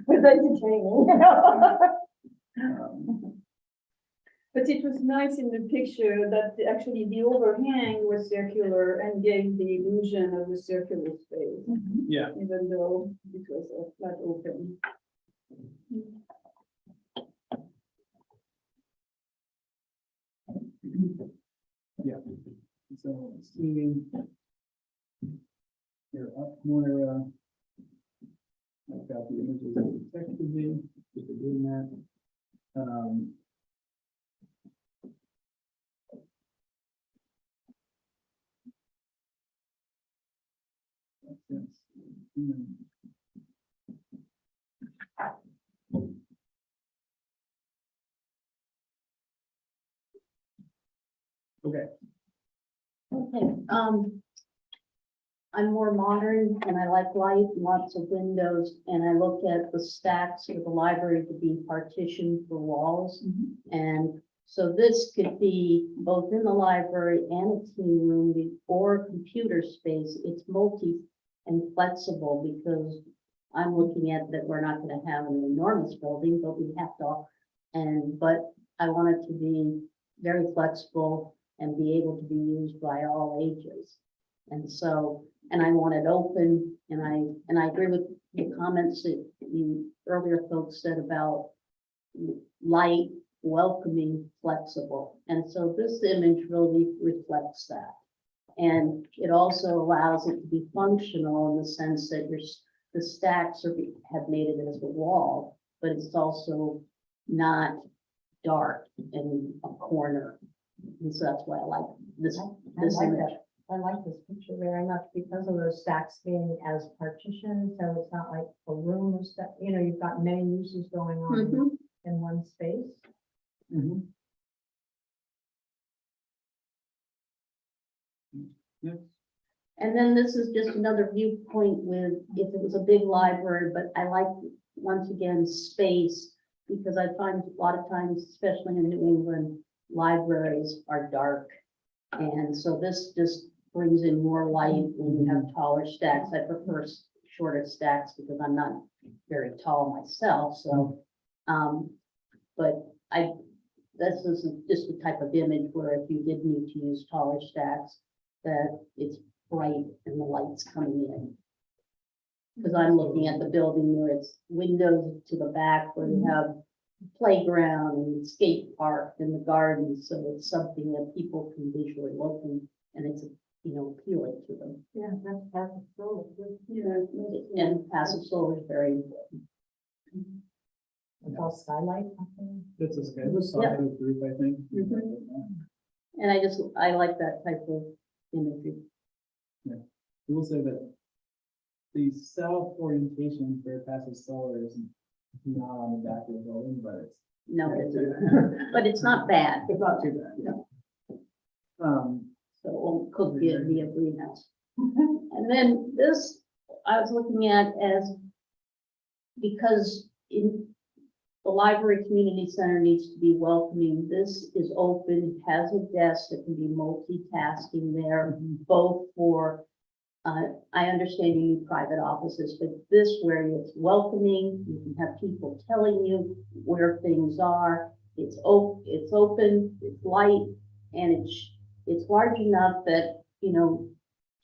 It's entertaining. Um, But it was nice in the picture that actually the overhang was circular and gave the illusion of a circular space, Yeah, even though it was a flat open. yeah. So, seeing. Here, up more, I've got the images effectively, just doing that. Yes. Okay, Okay, I'm more modern and I like light, lots of windows, and I look at the stacks of the library to be partitioned for walls. And so this could be both in the library and a teen room or computer space. It's multi and flexible because I'm looking at that we're not gonna have an enormous building, but we have to, but I want it to be very flexible and be able to be used by all ages. And so, and I want it open, and I agree with the comments that you earlier folks said about light, welcoming, flexible. And so this image really reflects that. And it also allows it to be functional in the sense that the stacks have made it as a wall, but it's also not dark in a corner. And so that's why I like this, this like image. I like this picture very much because of those stacks being as partitions, so it's not like a room of stuff, you know, you've got many uses going on Mhm. in one space. Mhm. Yeah. And then this is just another viewpoint with, if it was a big library, but I like, once again, space, because I find a lot of times, especially in New England, libraries are dark. And so this just brings in more light when you have taller stacks. I prefer shorter stacks because I'm not very tall myself, so. But this is just the type of image where if you did need to use taller stacks, that it's bright and the light's coming in. Because I'm looking at the building where it's windows to the back where you have playground and skate park and the garden, so it's something that people can visually look and it's, you know, appealing to them. Yeah, that's passive solar. And passive solar is very important. It's all skylight. I think. It's a scale, it's a solid roof, I think. And I like that type of imagery. I will say that the south orientation for passive solar is not on the back of the building, but it's. No, it's but it's not bad, It's not too bad, so it could be a greenhouse. And then this, I was looking at as, because in the library community center needs to be welcoming. This is open, has a desk that can be multitasking there, both for, I understand you need private offices, but this where it's welcoming, you can have people telling you where things are. It's open, it's light, and it's large enough that, you know,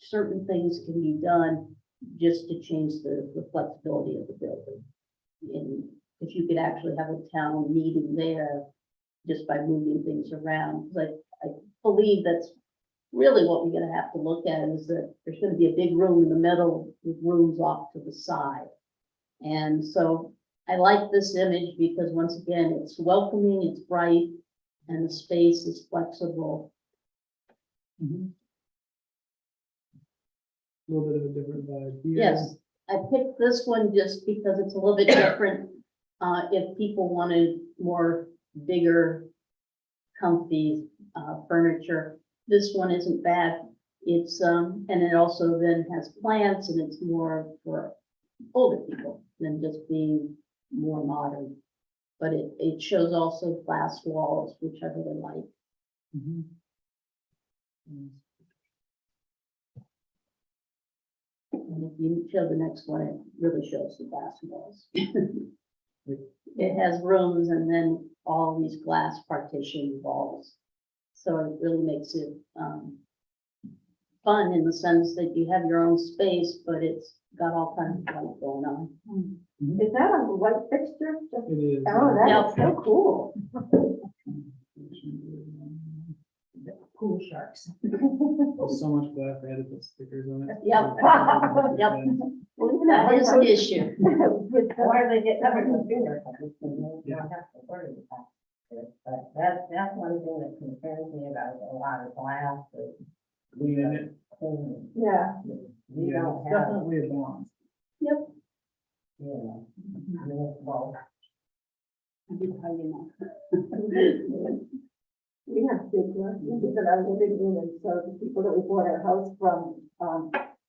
certain things can be done just to change the flexibility of the building. And if you could actually have a town meeting there just by moving things around, because I believe that's really what we're gonna have to look at is that there's gonna be a big room in the middle with rooms off to the side. And so I like this image because once again, it's welcoming, it's bright, and the space is flexible. Mhm. A little bit of a different vibe here. Yes, I picked this one just because it's a little bit different. If people wanted more bigger, comfy, furniture, this one isn't bad. It's, and it also then has plants and it's more for older people than just being more modern. But it shows also glass walls, which I really like. Mhm. And if you show the next one, it really shows the glass walls. It has rooms and then all these glass partition walls. So it really makes it fun in the sense that you have your own space, but it's got all kinds of light going on. Is that a white fixture? It is. Oh, that is so cool. Pool sharks. There's so much glass, I had to put stickers on it. Yep. Yep. That is an issue. Or they get covered with finger cutters, and you don't have to worry about it. But that's one thing that concerns me about a lot of glass is. Cleaning it. cleaning. Yeah. We Yeah, don't it's have, definitely a balance. you know, municipal. We have big rooms in our living room, and so the people that we bought our house from,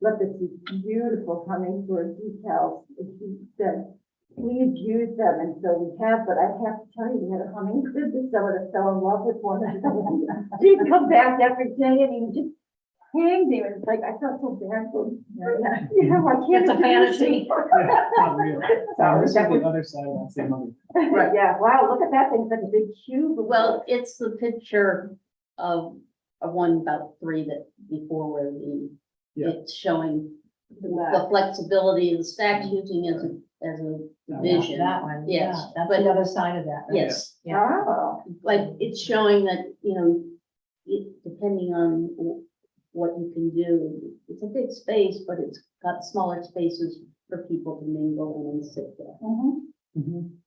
left us these beautiful hummingbird decals. And she said, please use them, and so we have, but I have to tell you, we had a hummingbird this summer that fell in love with one. He'd come back every day and he just hanged there, it's like, I felt so bad for, Yeah. you know, I can't. It's a fantasy. Yeah, it's not real. Sorry, This is that the was- other side of that same movie. Right, yeah, wow, look at that thing, it's like a big cube. of Well, wood. it's the picture of one about three that before where Yeah. it's showing The the flexibility of the stacks using as a division. That one, Yes, yeah, that's but- the other side of that. right? Yes, Oh, like it's showing that, depending on what you can do, it's a big space, but it's got smaller spaces for people to mingle in and sit there.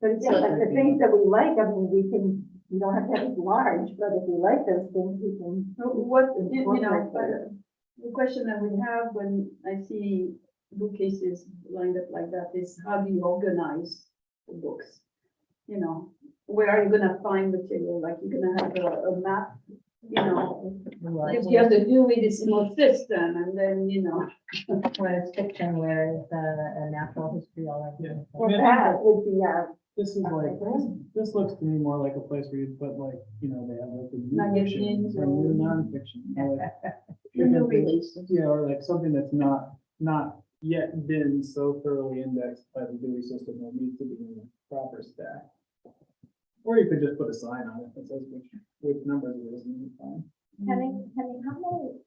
but it's just like the things that we like, I mean, we don't have to have it large, but if we like those things, we can. What, you know, incorporate the question that we have when I see bookcases lined up like that is how do you organize the books? You know, where are you gonna find material? Like you're gonna have a map, you know, if you have the Dewey Decimal System and then, you know. Where it's fiction, where it's a natural history, all that. Yeah. Well, that would be, This is like, this looks to me more like a place where you'd put like, they have like the new fiction Magazines or new or- nonfiction. Or like New different things. releases. Yeah, or like something that's not yet been so thoroughly indexed by the Dewey system that needs to be in a proper stack. Or you could just put a sign on it that says which numbers it is and you find. Penny, how many,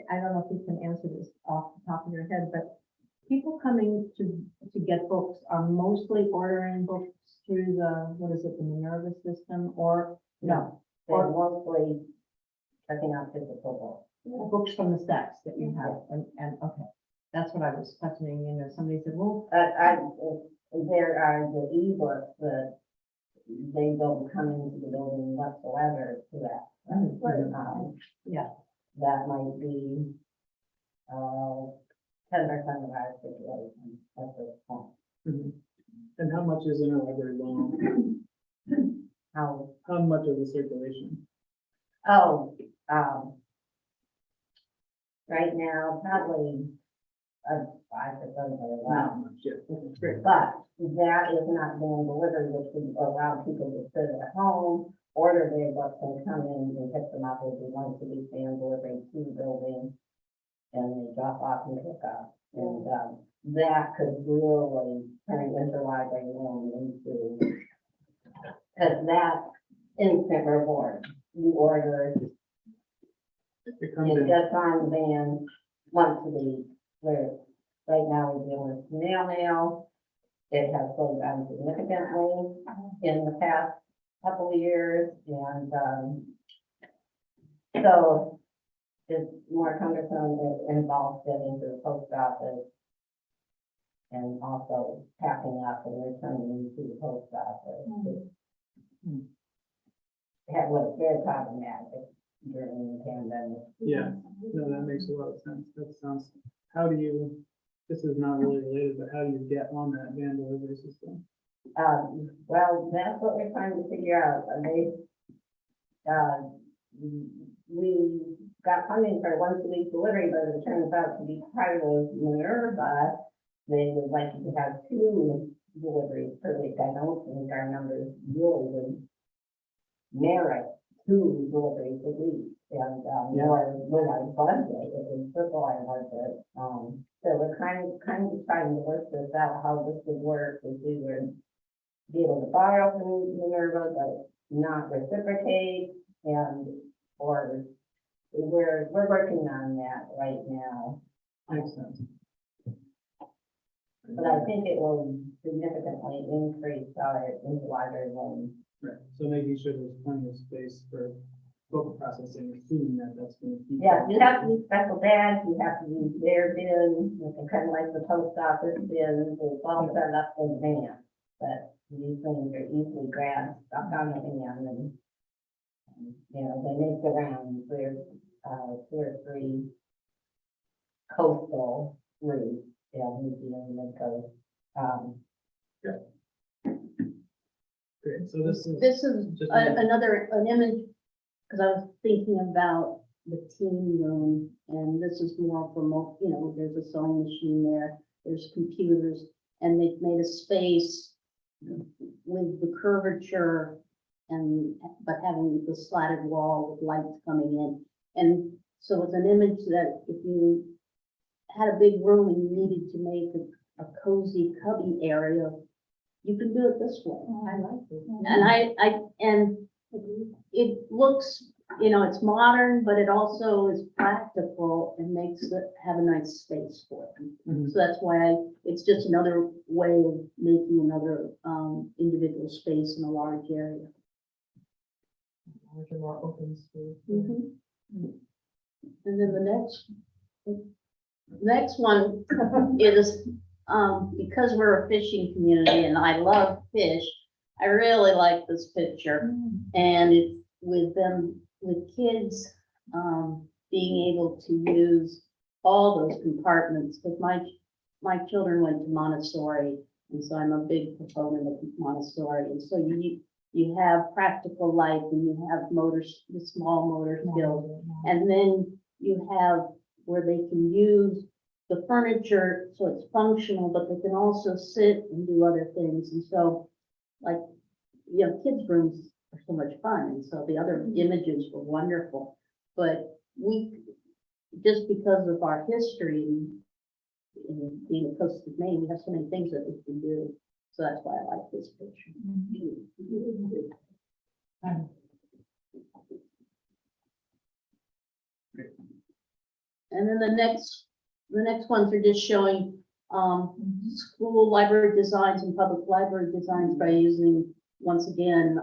I don't know if you can answer this off the top of your head, but people coming to get books are mostly ordering books through the, what is it, the Minerva system, or no? They're mostly checking out physical books from the stacks that you have, and, okay. That's what I was questioning, somebody said, well. There are the e-books that they don't come into the building whatsoever to that. Yeah, that might be, 10% of our situation at this point. And how much is interlibrary loan? How, How much of the circulation? oh, right now, probably, 5% of it, Not much, yeah. That's great. but that is not being delivered, which would allow people to sit at home, order their books and come in and pick them up if they want to be stand delivering to the building. And they drop off and pick up, and, that could really turn interlibrary loan into, cause that instant reward, you order, It comes it in, gets on the van once a week, where right now we're dealing with snail mail. It has slowed down significantly in the past couple of years, and, so it's more cumbersome, it involves getting to the post office and also packing up and returning to the post office. That was very problematic during the pandemic. yeah, no, that makes a lot of sense. That sounds, this is not really related, but how do you get on that van delivery system? Well, that's what we're trying to figure out. We got funding for once a week delivery, but it turns out to be part of Minerva. They would like you to have 2 deliveries per week. I don't think our numbers really would merit 2 deliveries a week. And, nor would I budget, it would triple our budget. So we're kind of trying to work this out, how this would work, if we would be able to borrow from Minerva, but not reciprocate, or we're working on that right now. Makes sense. But I think it will significantly increase our interlibrary loan. Right, so making sure there's plenty of space for book processing, assuming that that's going to keep. Yeah, you have to use special bags, you have to use their bins, you can kind of like the post office bins, it's all set up in advance. But these things are easily grabbed, stuck on the hand, and, they make the rounds. There's, 2 or 3 coastal routes, New Zealand and coast. Great, so this is. This is Just an image, because I was thinking about the teen room, and this is more for there's a sewing machine there, there's computers, and they've made a space with the curvature but having the slatted wall with lights coming in. And So it's an image that if you had a big room and you needed to make a cozy cubby area, you can do it this way. I like it. And it looks, it's modern, but it also is practical and makes it have a nice space for it. Mhm. So that's why it's just another way of making another, individual space in a large area. Larger, more open space. Mhm. And then the next one is, because we're a fishing community and I love fish, I really like this picture. And it's with kids, being able to use all those compartments, because my children went to Montessori, and so I'm a big proponent of Montessori. And so you have practical life and you have the small motor skills. And then you have where they can use the furniture, so it's functional, but they can also sit and do other things. And so, like, kids' rooms are so much fun, and so the other images were wonderful. But just because of our history in being a coast of Maine, we have so many things that we can do. So that's why I like this picture. And then the next ones are just showing, school library designs and public library designs by using, once again,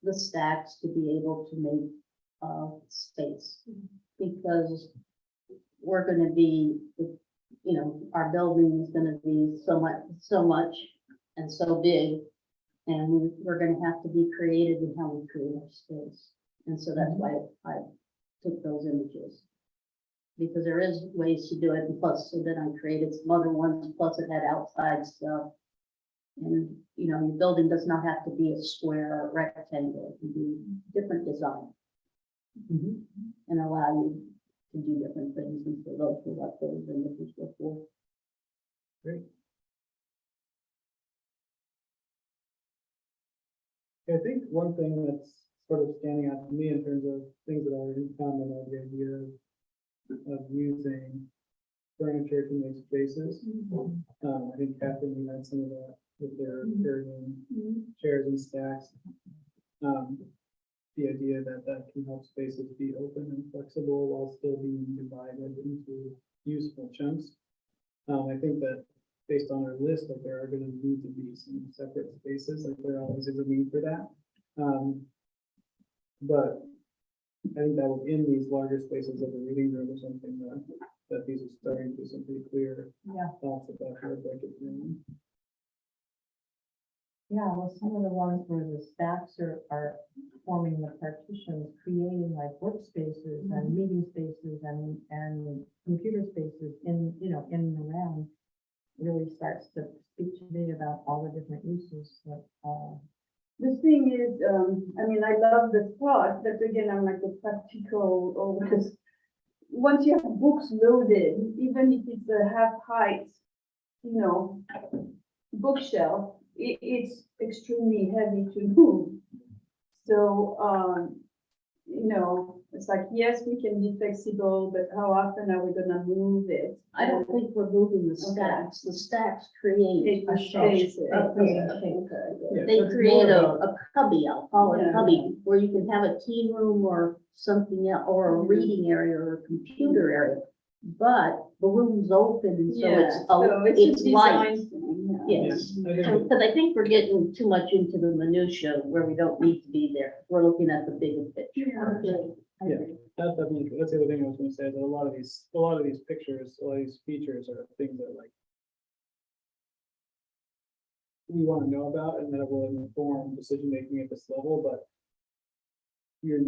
the stacks to be able to make, space. Because we're gonna be, our building is gonna be so much and so big. And we're gonna have to be creative in how we create our space. And so that's why I took those images. Because there is ways to do it, and plus, so then I created some other ones, plus it had outside stuff. And, your building does not have to be a square or rectangle, it can be different design. And allow you to do different things, and so those were what those images were for. I think one thing that's sort of standing out to me in terms of things that are in common are the idea of using furniture to make spaces. I think Catherine, you had some of that with their carrying chairs and stacks. The idea that can help spaces be open and flexible while still being divided into useful chunks. I think that based on our list, that there are going to need to be some separate spaces, like there always is a need for that. But I think that within these larger spaces of the reading room or something, that these are starting to some pretty clear thoughts about how to break it down. Yeah, well, some of the ones where the stacks are forming the partitions, creating like workspaces and meeting spaces and computer spaces in and around, really starts to speak to me about all the different uses that, The thing is, I love the thought, but again, I'm like a practical always. Once you have books loaded, even if it's a half height, bookshelf, it's extremely heavy to move. So, it's like, yes, we can be flexible, but how often are we gonna move it? I don't think we're moving the stacks. The stacks create A space. they create a cubby, I'll call it a cubby, where you can have a tea room or something else, or a reading area or a computer area. But the room's open, and so it's light. Yes, because I think we're getting too much into the minutia where we don't need to be there. We're looking at the bigger picture. That's definitely true. That's the other thing I was going to say, that a lot of these pictures, a lot of these features are things that like we want to know about and that will inform decision making at this level, but you're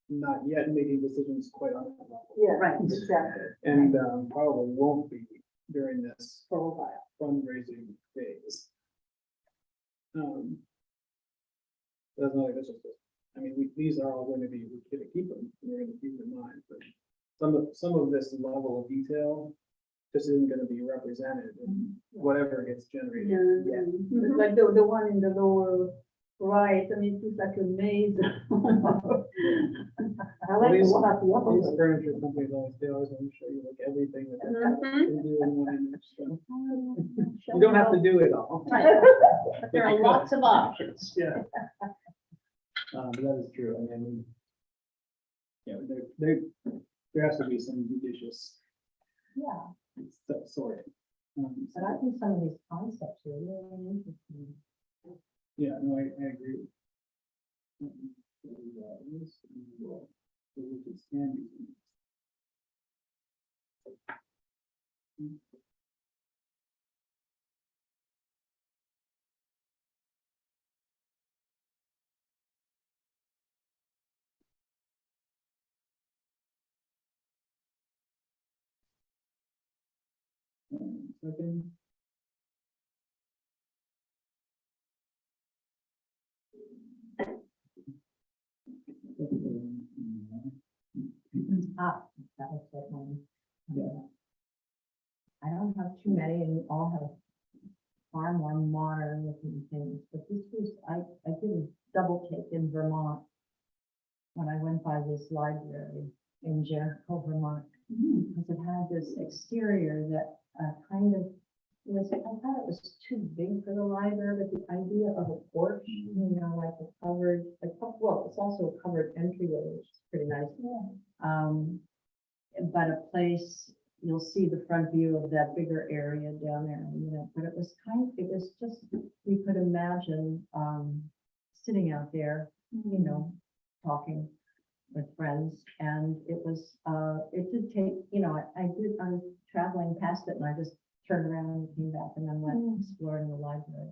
not yet making decisions quite on that level. Yeah, Right. exactly. And probably won't be during this for a while fundraising phase. That's not like, that's just, these are all going to be, we're going to keep them, we're going to keep them in mind, but some of this level of detail just isn't going to be represented in whatever gets generated. It's like the one in the lower Right, I mean, it's like a maze. I like These- to walk the upper These one. furniture companies they always want to show you like everything that Mm-hmm. they can do in one image, so. You don't have to do it all. But there are lots of options. Yeah. But that is true, I mean. Yeah, there has to be some judicious Yeah, sorting. but I think some of these concepts are really interesting. Yeah, no, I agree. This is handy. Second. That was what one. Yeah. I don't have too many and all have far more modern looking things, but this was, I did a double take in Vermont when I went by this library in Jericho, Vermont, because it had this exterior that kind of was, I thought it was too big for the library, but the idea of a porch, you know, like a covered, well, it's also a covered entryway, which is pretty nice. But a place, you'll see the front view of that bigger area down there, you know, but it was just, you could imagine, sitting out there, you know, talking with friends, and it was, it did take, you know, I was traveling past it and I just turned around and came back and then went exploring the library.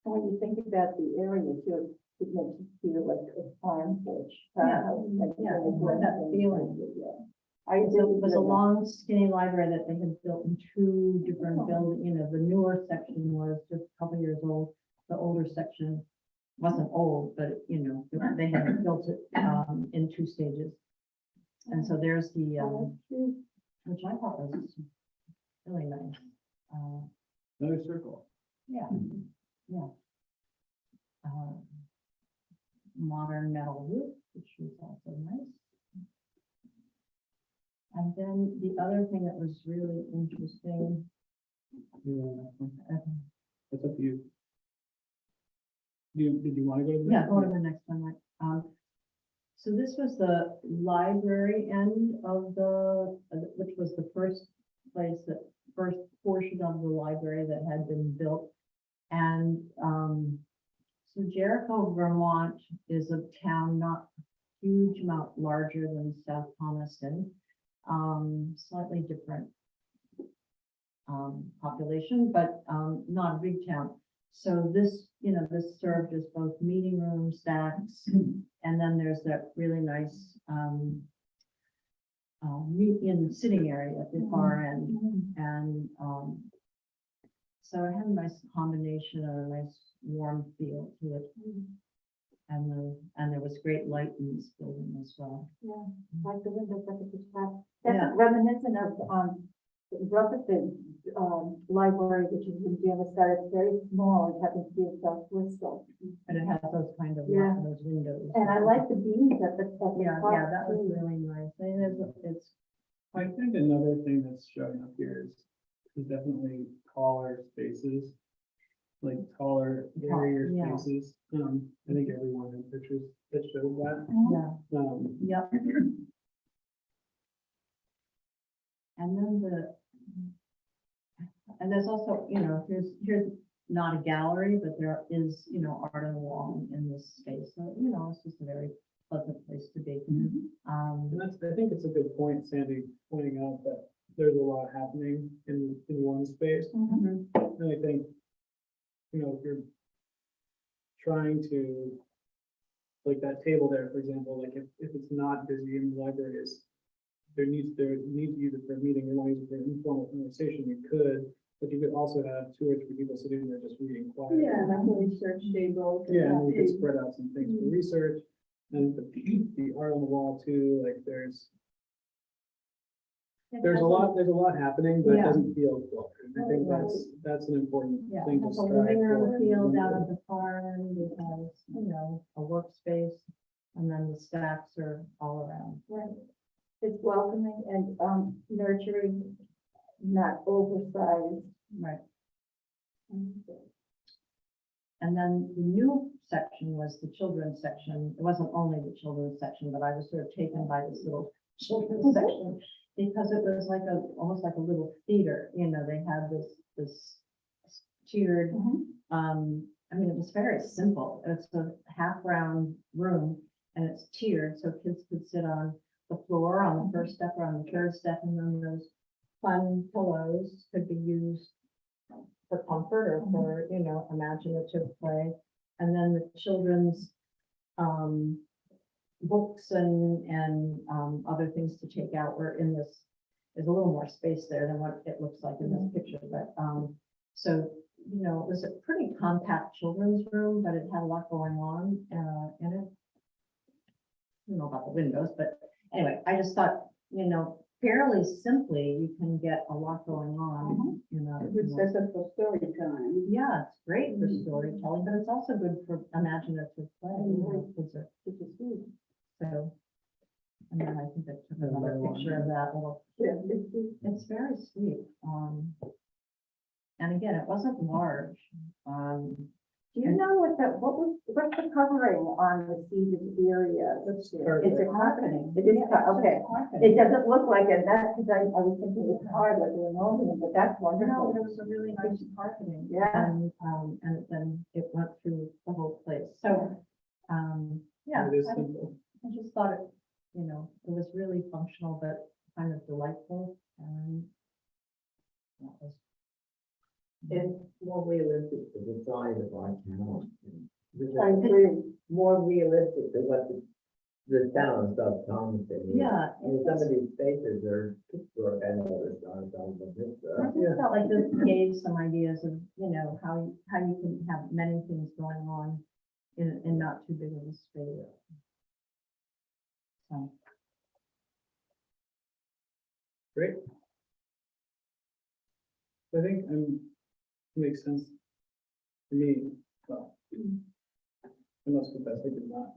And when you think about the area too, it makes you feel like a farm porch. Yeah, Like, yeah, like it had that feeling. Yeah. It was a long skinny library that they had built in two different buildings, you know, the newer section was just a couple years old. The older section wasn't old, but you know, they had built it, in two stages. And so there's the, which I thought was really nice. Another circle. Yeah, yeah. Modern metal roof, which was also nice. And then the other thing that was really interesting, That's up to you. Did you want to go to the? yeah, next go to one? the next one, like, so this was the library end of which was the first portion of the library that had been built. And, so Jericho, Vermont is a town not huge amount larger than South Thomaston, slightly different population, but not a big town. So this, you know, this served as both meeting room, stacks, and then there's that really nice sitting area at the far end. And so it had a nice combination of a nice warm feel to it. And there was great light in this building as well. Like the windows at the top. Yeah. That's reminiscent of, Rutherford, library, which is in Jamestown. It's very small. It happens to be in South Bristol. And it has those kind of, Yeah. those windows. And I like the beams at the top. Yeah, that was really nice. And it's, I think another thing that's showing up here is definitely taller spaces. Like taller barrier yeah. spaces. I think everyone in pictures that showed that. yeah, yep. And then and there's also, you know, here's not a gallery, but there is, you know, art on the wall in this space. So, you know, it's just a very pleasant place to be. And I think it's a good point, Sandy, pointing out that there's a lot happening in one space. And I think, you know, if you're trying to, like that table there, for example, like if it's not busy in the library, there needs to use it for a meeting, you want to use it for an informal conversation, you could, but you could also have 2 or 3 people sitting there just reading quietly. Yeah, like a research table. Yeah, and we could spread out some things for research, and the art on the wall too, like there's there's a lot happening, but it Yeah. doesn't feel cluttered. I think that's an important Yeah, thing it to has a strive living room for. field out of the farm, it has, you know, a workspace, and then the stacks are all around. Right. It's welcoming and, nurturing, not oversized. Right. And then the new section was the children's section. It wasn't only the children's section, but I was sort of taken by this little children's section because it was like almost like a little theater, you know, they had this tiered, I mean, it was very simple. It's a half round room and it's tiered, so kids could sit on the floor on the first step or on the third step, and then those fun pillows could be used for comfort or for, you know, imaginative play. And then the children's books and other things to take out were in this, there's a little more space there than what it looks like in this picture, but so, you know, it was a pretty compact children's room, but it had a lot going on in it. I don't know about the windows, but anyway, I just thought, you know, fairly simply, you can get a lot going on in a. Which says it for story time. Yeah, it's great for storytelling, but it's also good for imaginative play. You know, kids are, so. And then I think I took another picture of that little, it's very sweet. And again, it wasn't large. Do you know what's the covering on the seated area? It's a carpeting. It is, okay. It doesn't look like it, that's because I was thinking it's hard like a linoleum, but that's No, wonderful. it was a really nice carpeting. Yeah. And then it went through the whole place. So, yeah, It is I simple. just thought it, you know, it was really functional, but kind of delightful. And that was, It's more realistic, the design of our town. I agree. More realistic than what the town of South Thomas is. yeah. And some of these spaces are Pittsburgh and others on this. I just felt like this gave some ideas of, you know, how you can have many things going on in not too big of a space. So, Great. I think it makes sense to me. Well, I must confess, I did not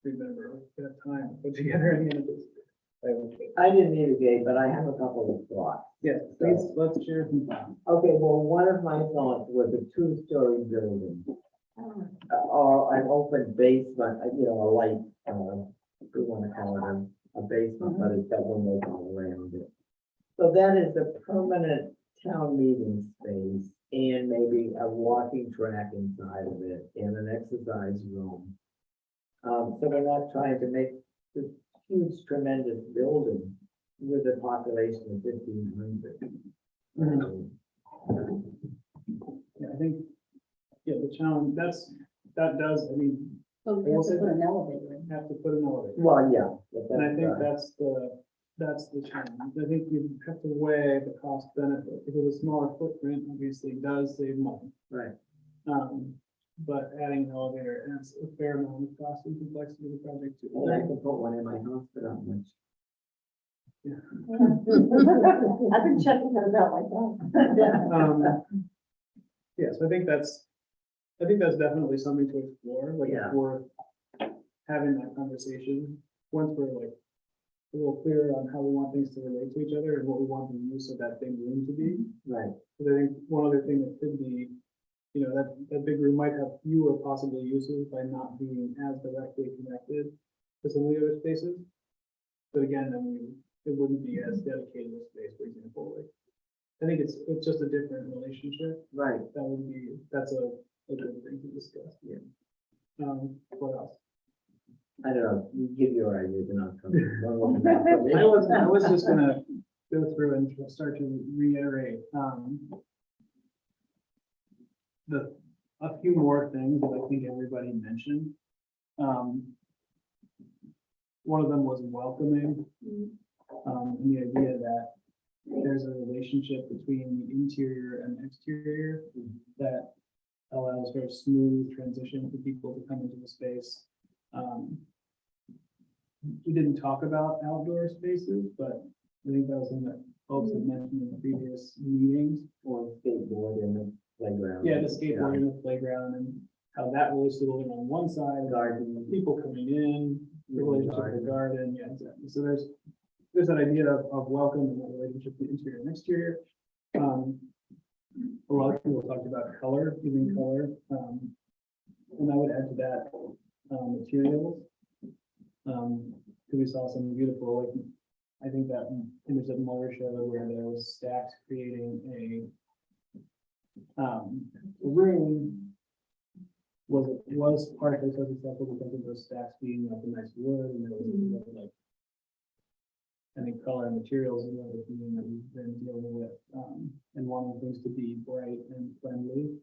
remember that time to put together any of this. I didn't either, Gabe, but I have a couple of thoughts. Yes, please, let's share some thoughts. Okay, well, one of my thoughts was a two-story building. Or an open basement, you know, a light, we want to call it a basement, but it's got windows all around it. So that is a permanent town meeting space and maybe a walking track inside of it and an exercise room. So we're not trying to make this huge, tremendous building with a population of 1,500. Yeah, I think, yeah, the challenge, that does, I mean, So we have to put an elevator in. have to put an elevator. Well, yeah. but And I think that's, that's the challenge. I think you have to weigh the cost benefit, because a smaller footprint obviously does save money. right. But adding an elevator adds a fair amount of cost and complexity to the project too. And I can put one in my house, but not much. I've been checking those out myself. Yes, I think that's definitely something to explore, like Yeah. if we're having that conversation, once we're like a little clearer on how we want things to relate to each other and what we want the use of that big room to be. Right. Because I think one other thing that could be, you know, that big room might have fewer possible uses by not being as directly connected to some of the other spaces. But again, I mean, it wouldn't be as dedicated a space, for example, like, I think it's just a different relationship. Right. That's a good thing to discuss. Yeah. What else? I don't know, you give your ideas and I'll come. I was just gonna go through and start to reiterate, a few more things that I think everybody mentioned. One of them was welcoming, and the idea that there's a relationship between the interior and exterior that allows for a smooth transition for people to come into the space. We didn't talk about outdoor spaces, but I think that was something that folks had mentioned in previous meetings. Or skateboard in the playground. Yeah, the skateboard in the playground and how that relates to living on one side, Garden. people coming in, the relationship with the garden, yeah, exactly. So there's that idea of welcome and that relationship to interior and exterior. A lot of people talked about color, giving color, and I would add to that, materials. Because we saw some beautiful, like, I think that image that Muller showed where there was stacks creating a room was partially so successful because of those stacks being like a nice wood and there was like, I think color and materials is another thing that we've been dealing with, and wanting things to be bright and friendly.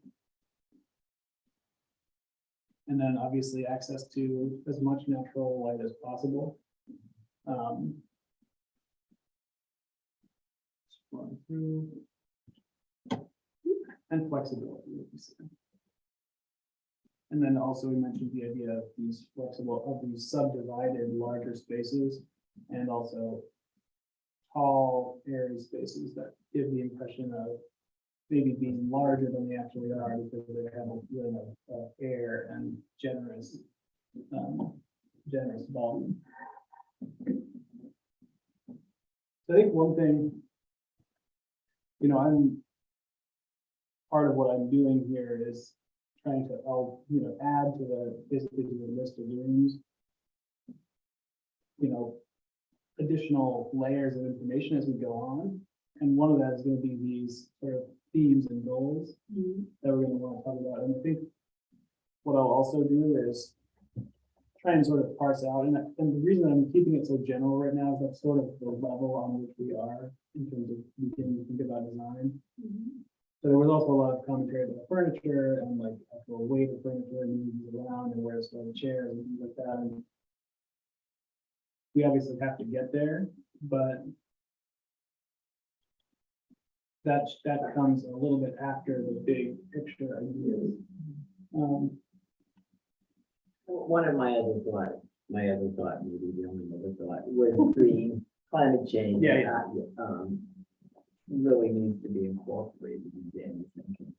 And then obviously access to as much natural light as possible. Scrolling through. And flexibility, like you said. And then also we mentioned the idea of these subdivided larger spaces and also tall, airy spaces that give the impression of maybe being larger than they actually are because they have a feeling of air and generous volume. So I think one thing, part of what I'm doing here is trying to, add to basically to the list of rooms, additional layers of information as we go on. And one of that is going to be these sort of themes and goals that we're going to want to talk about. And I think what I'll also do is try and sort of parse out, and the reason I'm keeping it so general right now is that's sort of the level on which we are in terms of beginning to think about design. So there was also a lot of commentary about furniture and like actual weight of furniture and moves around and where to store the chairs and things like that. And we obviously have to get there, but that comes a little bit after the big picture ideas. One of my other thought, maybe the only other thought, was green climate change. Yeah. Really needs to be incorporated into anything.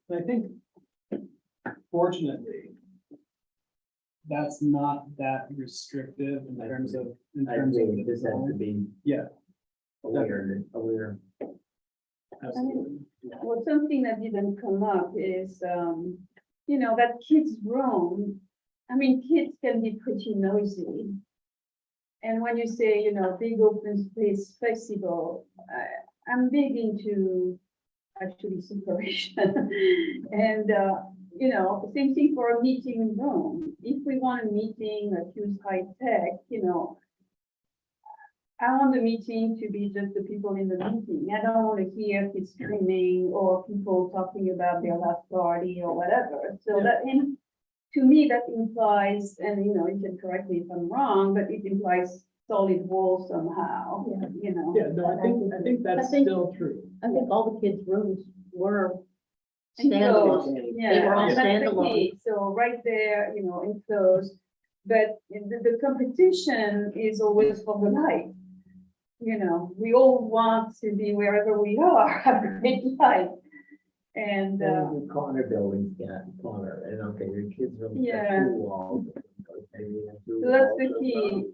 And I think, fortunately, that's not that restrictive in terms of I agree, the this has to design. be. Yeah. Aware. Absolutely. Well, something that didn't come up is, that kids roam. I mean, kids can be pretty noisy. And when you say, big open space flexible, I'm big into actually separation. And, same thing for a meeting room. If we want a meeting that use high tech, I want the meeting to be just the people in the meeting. I don't want to hear kids screaming or people talking about their last party or whatever. So to me, that implies, and you can correct me if I'm wrong, but it implies solid wall somehow, Yeah, no, I think that's still true. I think all the kids' rooms were Enclosed, standalone. yeah, They were all and that's the standalone. key. So right there, enclosed, but the competition is always for the light. We all want to be wherever we are, have great light. And, The corner buildings got corner, and okay, your kids room. Yeah. Two walls. Okay, we have two so that's the walls, key,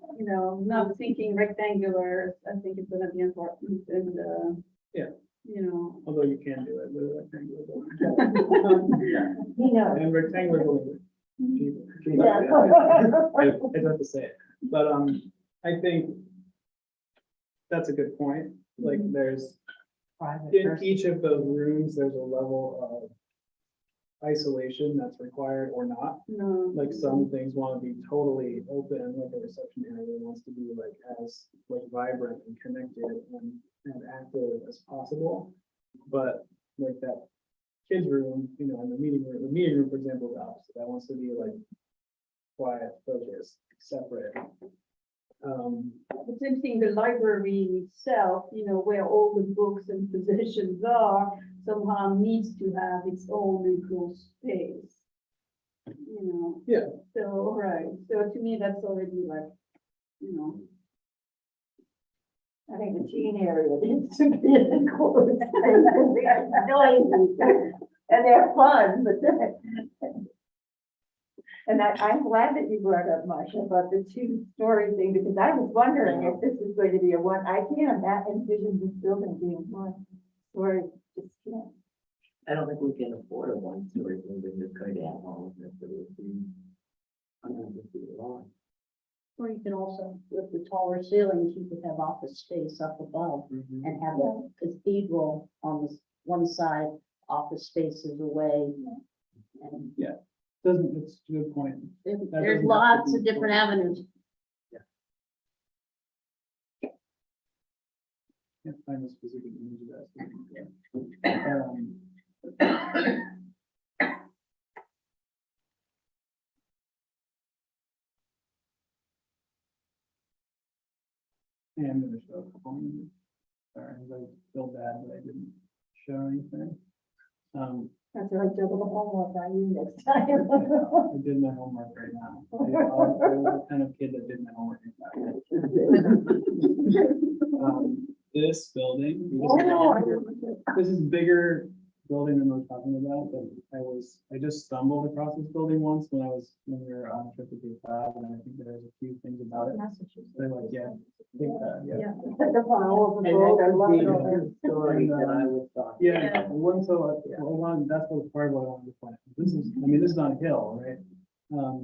not thinking rectangular. I think it's gonna be important and, Yeah. Although you can do it with a rectangular building. And rectangular building. I have to say it, but I think that's a good point. Like there's in each of those rooms, there's a level of isolation that's required or not. no. Like some things want to be totally open, like a reception area wants to be like as like vibrant and connected and active as possible. But like that kids room, in the meeting room, for example, is opposite. That wants to be like quiet, focused, separate. The same thing, the library itself, where all the books and possessions are, somehow needs to have its own enclosed space. Yeah. So, right, so to me, that's already like, I think the teen area needs to be included. They're noisy, and they're fun, but then. And I'm glad that you brought up, Marcia, about the two-story thing, because I was wondering if this is going to be a one, I can't envision this building being one story, just can't. I don't think we can afford a one-story building that's going to have all of this, it would be hundreds of feet long. Or you can also, with the taller ceilings, you could have office space up above and have a cathedral on this one side, office spaces away. And It's a good point. there's doesn't have to lots be of different full. avenues. Can't find the specific image of that. Yeah, I'm gonna show a couple images. Sorry, I feel bad that I didn't show anything. That's right, double the homework on you next I time. did my homework right now. I was the kind of kid that did my homework. This building, this is bigger building than we're talking about, but I just stumbled across this building once when we were on a trip to Cape Cod, and I think there's a few things about it. They're like, yeah, Cape Cod, yeah. The power of the And road, I that love would it be over there. the story that I was talking. Yeah, one, so, that's what part of what I wanted to point out. This is, I mean, this is on a hill, right?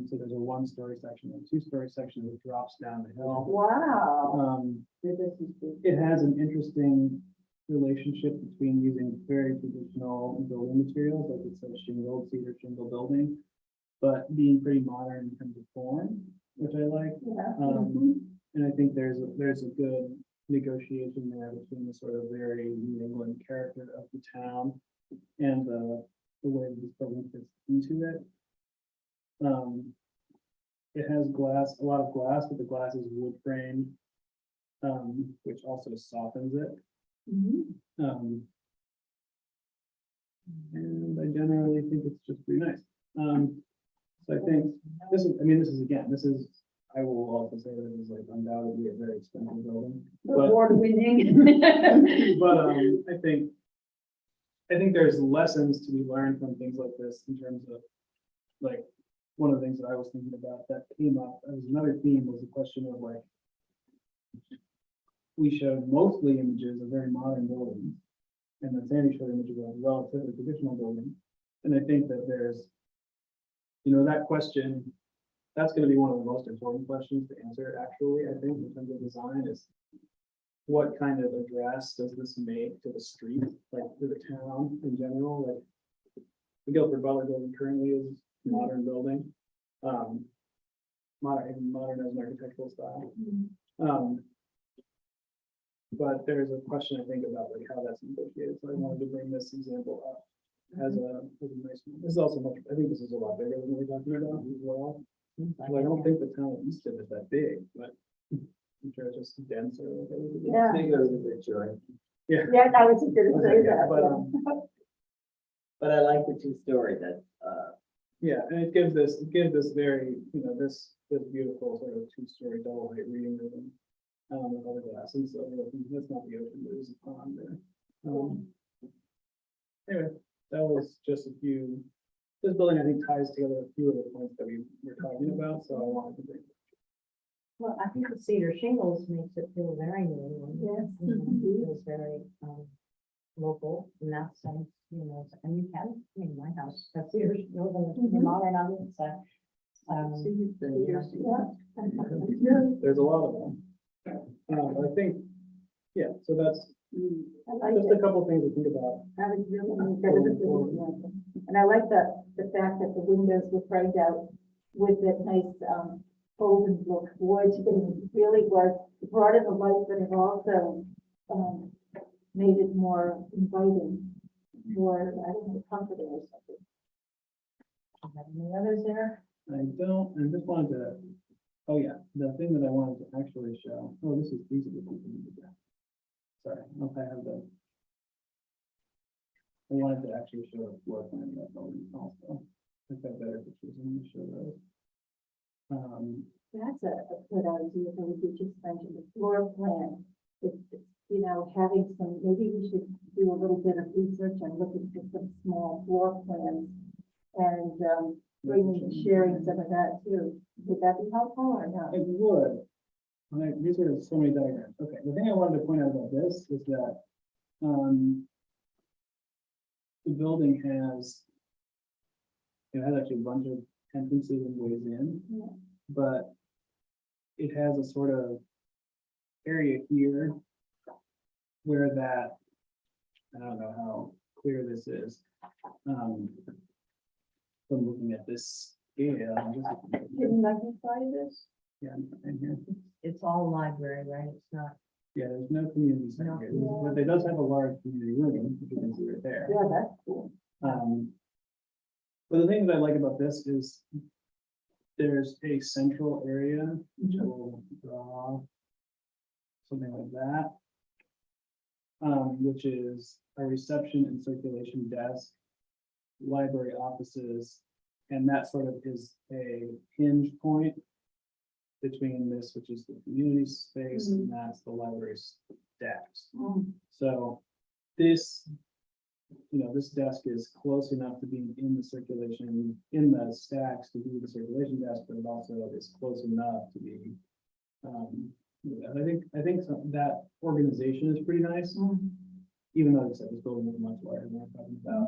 So there's a one-story section and a two-story section that drops down the hill. Wow. It has an interesting relationship between using very traditional building materials, like it's a shingle, cedar shingle building, but being pretty modern in terms of form, which I like. And I think there's a good negotiation there between the sort of very New England character of the town and the way that this building fits into it. It has glass, a lot of glass, but the glass is wood framed, which also softens it. And I generally think it's just pretty nice. So I think this is, I will also say that it is like undoubtedly a very expensive building. But, Award-winning. I think there's lessons to be learned from things like this in terms of, like, one of the things that I was thinking about that came up as another theme was the question of, like, we showed mostly images of very modern buildings, and then Sandy showed images of relatively traditional buildings. And I think that there's, that question, that's going to be one of the most important questions to answer, actually, I think, in terms of design is what kind of address does this make to the street, like to the town in general? Like the Guilford Butler building currently is a modern building, modern as an architectural style. But there's a question, I think, about like how that's negotiated. So I wanted to bring this example up as a nice one. This is also much, I think this is a lot bigger than we're talking about as well. Well, I don't think the town of Easton is that big, but I'm sure it's just denser. Like everything else. Yeah. Bigger than the joy. Yeah, I was just gonna say that. But I like the two-story that, Yeah, and it gives this very, this beautiful sort of two-story double height reading room. With all the glass, and so that's not the ocean, but there's a pond there. Anyway, that was just a few. This building, I think, ties together a few of the points that we were talking about, so I wanted to bring. Well, I think the cedar shingles makes it feel very new. Yes. It feels very, local in that sense, and you can, my house, has cedar shingles and it's modern on the inside. There's a lot of them. I think, yeah, so that's I like just it. a couple things to think about. That was really, that was a good one. And I like the fact that the windows were framed out with that nice, open look wood. It really was, it brought in the light, but it also, made it more inviting, more, I don't know, comforting or something. Any others there? I just wanted to, oh yeah, the thing that I wanted to actually show, these are the things. Sorry, I don't know if I have the. I wanted to actually show a floor plan of that building also. I've got better pictures, I'm gonna show those. That's a good idea, that we could just mention the floor plan you know, having some, maybe we should do a little bit of research and look into some small floor plans and, sharing some of that too. Would that be helpful or not? It would. These are so many diagrams. Okay, the thing I wanted to point out about this is that, the building has, it has actually a bunch of entrances and ways in, Yeah. but it has a sort of area here where that, I don't know how clear this is. From looking at this scale, I'm just Can you magnify this? yeah, in here. It's all library, right? It's not. Yeah, there's no community center here, but it does have a large community room, which you can see right there. Yeah, that's cool. But the thing that I like about this is there's a central area, which I will draw something like that. Which is a reception and circulation desk, library offices, and that sort of is a hinge point between this, which is the community space, and that's the library stacks. So this, this desk is close enough to being in the circulation, in the stacks to be the circulation desk, but it also is close enough to be. I think that organization is pretty nice, even though like I said this building is much larger than we're talking about.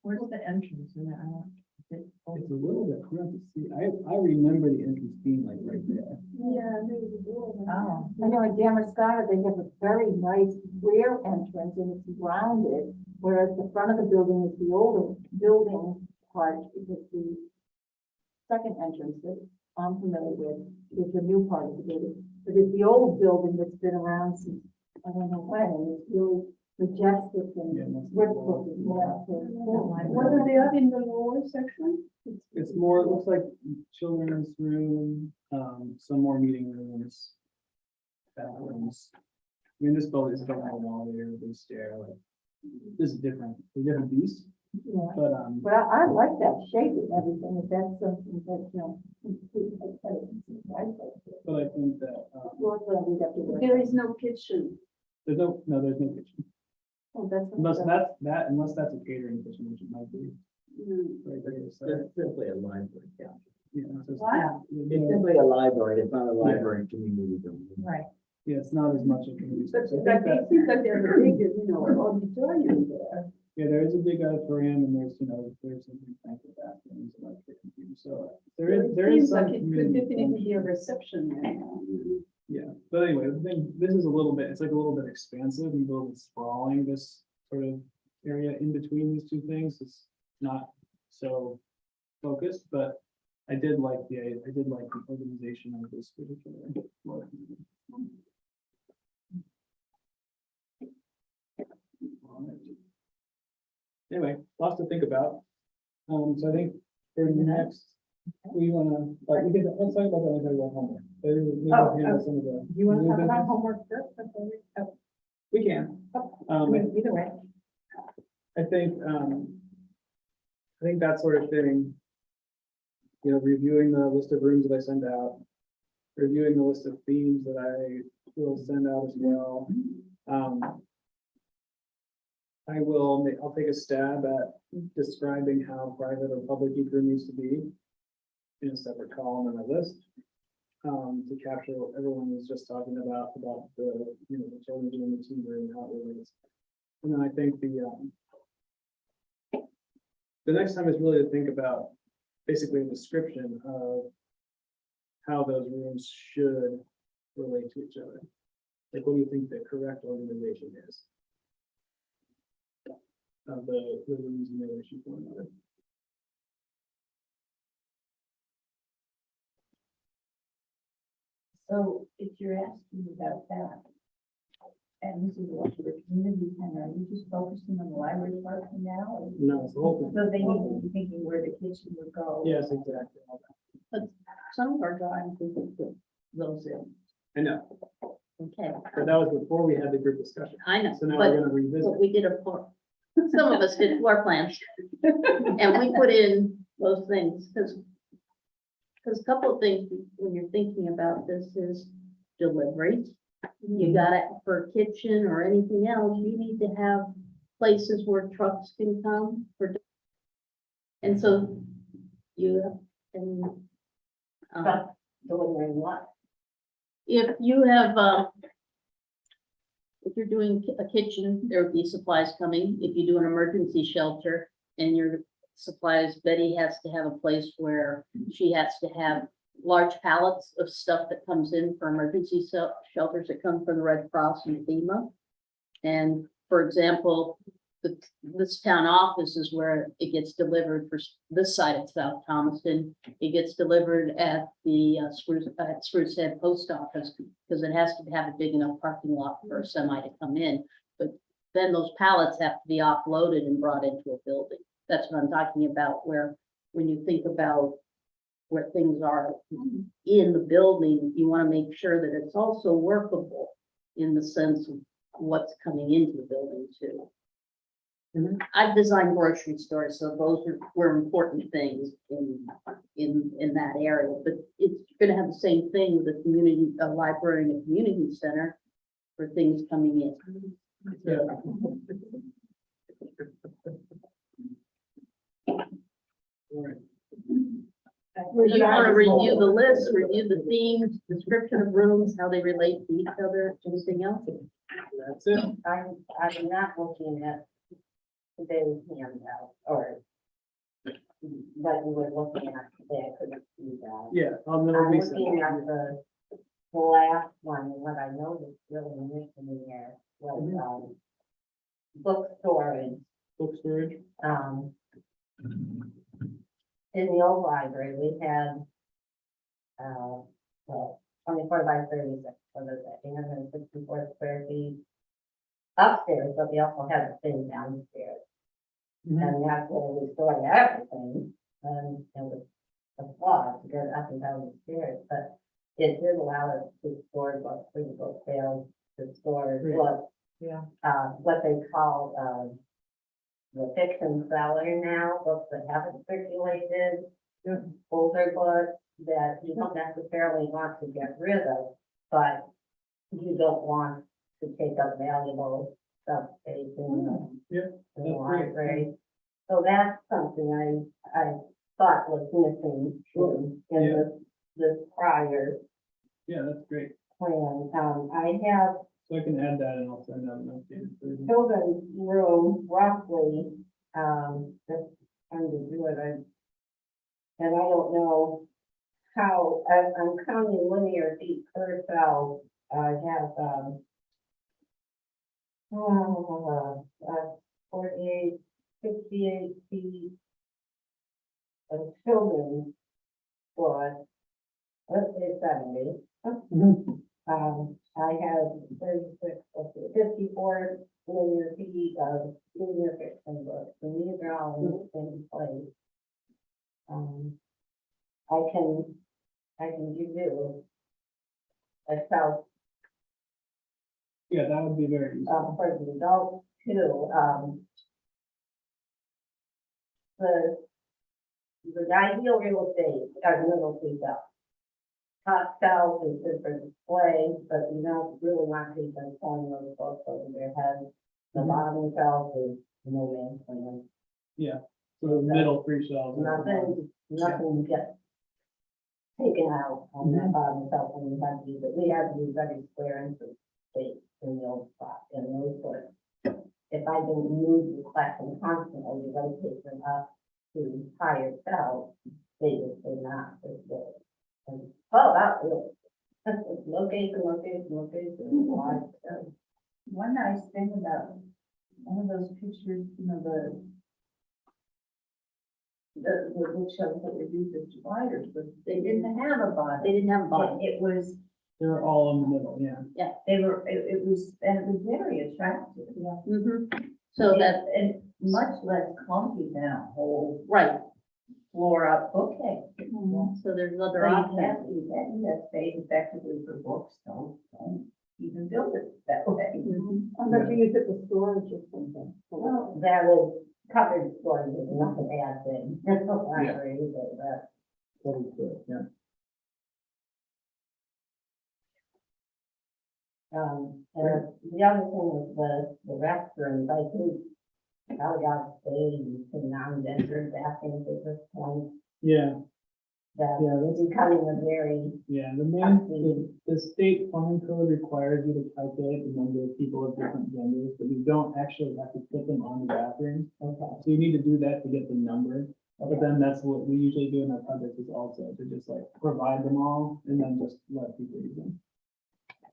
Where's the entrance in that? It's a little bit hard to see. I remember the entrance being like right there. Yeah, maybe the door. Oh, I know in Damascus, they have a very nice rear entrance and it's rounded, whereas the front of the building is the older building part, because the second entrance that I'm familiar with is the new part of the building. But it's the old building that's been around since, I don't know when, and it's really majestic Yeah, and that's the rich wall. looking. Yeah, very cool. What do they have in the lower section? It's more, it looks like children's room, some more meeting rooms, bathrooms. I mean, this building is built on a wall there, big stair, like, this is different, a different beast, Yeah. but, But I like that shape and everything, if that's something that, but I think that, Floor plan, we'd have to work There on. is no kitchen. there's no kitchen. Oh, that's. Unless that's a catering kitchen, which it might be, right there, so, It's simply a library, yeah. yeah. So it's- wow, It's simply a library, it's not a library community building. right. Yeah, it's not as much a community. But space. I think it that, seems like there's a big, auditorium there. yeah, there is a big auditorium and there's some banquet bathrooms and like the computer, so there is Seems some like it could community definitely be a function. reception area. Yeah, but anyway, the thing, this is a little bit, it's like a little bit expansive and a little bit sprawling, this sort of area in between these two things. It's not so focused, but I did like the organization of this particular floor. Anyway, lots to think about. So I think for the next, we wanna, let's talk about that, when we talk about homework. So we can handle some of the. You want to talk new about business. homework first? before we- oh, We can. Either way. I think that sort of thing, reviewing the list of rooms that I send out, reviewing the list of themes that I will send out as well. I'll take a stab at describing how private or public each room needs to be in a separate column on my list. To capture what everyone was just talking about the, the children doing the team room, how it relates. And then I think the next time is really to think about basically a description of how those rooms should relate to each other. Like, what do you think the correct organization is? Of the rooms in relation to one another. So if you're asking about that, and this is what the community center, are you just focusing on the library part for now? or- No, it's the whole thing. So they need to be thinking where the kitchen would go. Yes, exactly. Some of our drawings, we can put those in. I know, Okay, but that was before we had the group discussion. I know, So now we're but gonna revisit. we did a floor, some of us did floor plans. And we put in those things, because a couple of things when you're thinking about this is, delivery. You got it for a kitchen or anything else, you need to have places where trucks can come for. And so you, and, Truck delivering what? if you have, if you're doing a kitchen, there would be supplies coming. If you do an emergency shelter and your supplies, Betty has to have a place where she has to have large pallets of stuff that comes in for emergency shelters that come from the Red Cross and FEMA. And for example, this town office is where it gets delivered for this side of South Thomaston. It gets delivered at the Spruce Head Post Office because it has to have a big enough parking lot for a semi to come in. But then those pallets have to be offloaded and brought into a building. That's what I'm talking about, where when you think about where things are in the building, you want to make sure that it's also workable in the sense of what's coming into the building too. I've designed grocery stores, so those were important things in that area, but it's gonna have the same thing with a community, a library and a community center for things coming in. You want to review the list, review the themes, description of rooms, how they relate to each other, anything else? That's it. I'm not looking at today's handout or what you were looking at today, I couldn't see that. Yeah, I'm there'll be looking at some. the last one, and what I noticed really missing there was, book storage. Book storage. In the old library, we had, well, 24 by 36, so there's 864 square feet upstairs, but we also had a thing downstairs. And that's where we stored everything, and it was a lot to get up and down the stairs, but it did allow us to store books, for the book sales, to store Great. books. Yeah. What they call, the fiction seller now, books that haven't circulated, older books that you don't necessarily want to get rid of, but you don't want to take up valuable stuff space in Yeah, the that's great. library. So that's something I thought was missing in Yeah. this prior Yeah, that's great. plan. I have So I can add that and I'll send out an updated version. children's room roughly, just trying to do it, and I don't know how, I'm counting linear feet per cell. I have, 48, 68 feet of children's floor, let's say 70. I have 36, 54 linear feet of senior fiction books, and these are all in the same place. I can give you a self, Yeah, that would be very useful. for the adults too, the ideal real estate are middle three cells. Top cells is good for display, but you don't really want people pulling those books over their heads. The bottom cells is no man's land. Yeah, so the middle three shelves. are- Nothing gets taken out on that bottom shelf when we have to use it. We have to use every square inch of space in the old spot, in those books. If I didn't move the collection constantly, rotate them up to higher cells, they just would not as good. And, oh, that really, location, why, One nice thing about one of those pictures, you know, the bookshelves that were used as dividers, but they didn't have a bottom. They didn't have a bottom. It was, They're all in the middle, yeah. they were, it was, and it was very attractive. So that, And much less clunky than a whole right, floor up bookcase. so there's So other you options. have, that space effectively for books, don't even build it that way. Unless you use it for storage or something. well, that was covered storage is not a bad thing. That's not library either, but Totally good, yeah. And the other thing is the restrooms, I think, probably got to stay to non-gendered bathrooms at this point. Yeah, That yeah, that's, is becoming a very, yeah, the state plumbing code requires you to calculate the number of people of different genders, but you don't actually have to put them on the bathroom. okay, So you need to do that to get the number, but then that's what we usually do in our projects is also to just like provide them all and then just let people use them.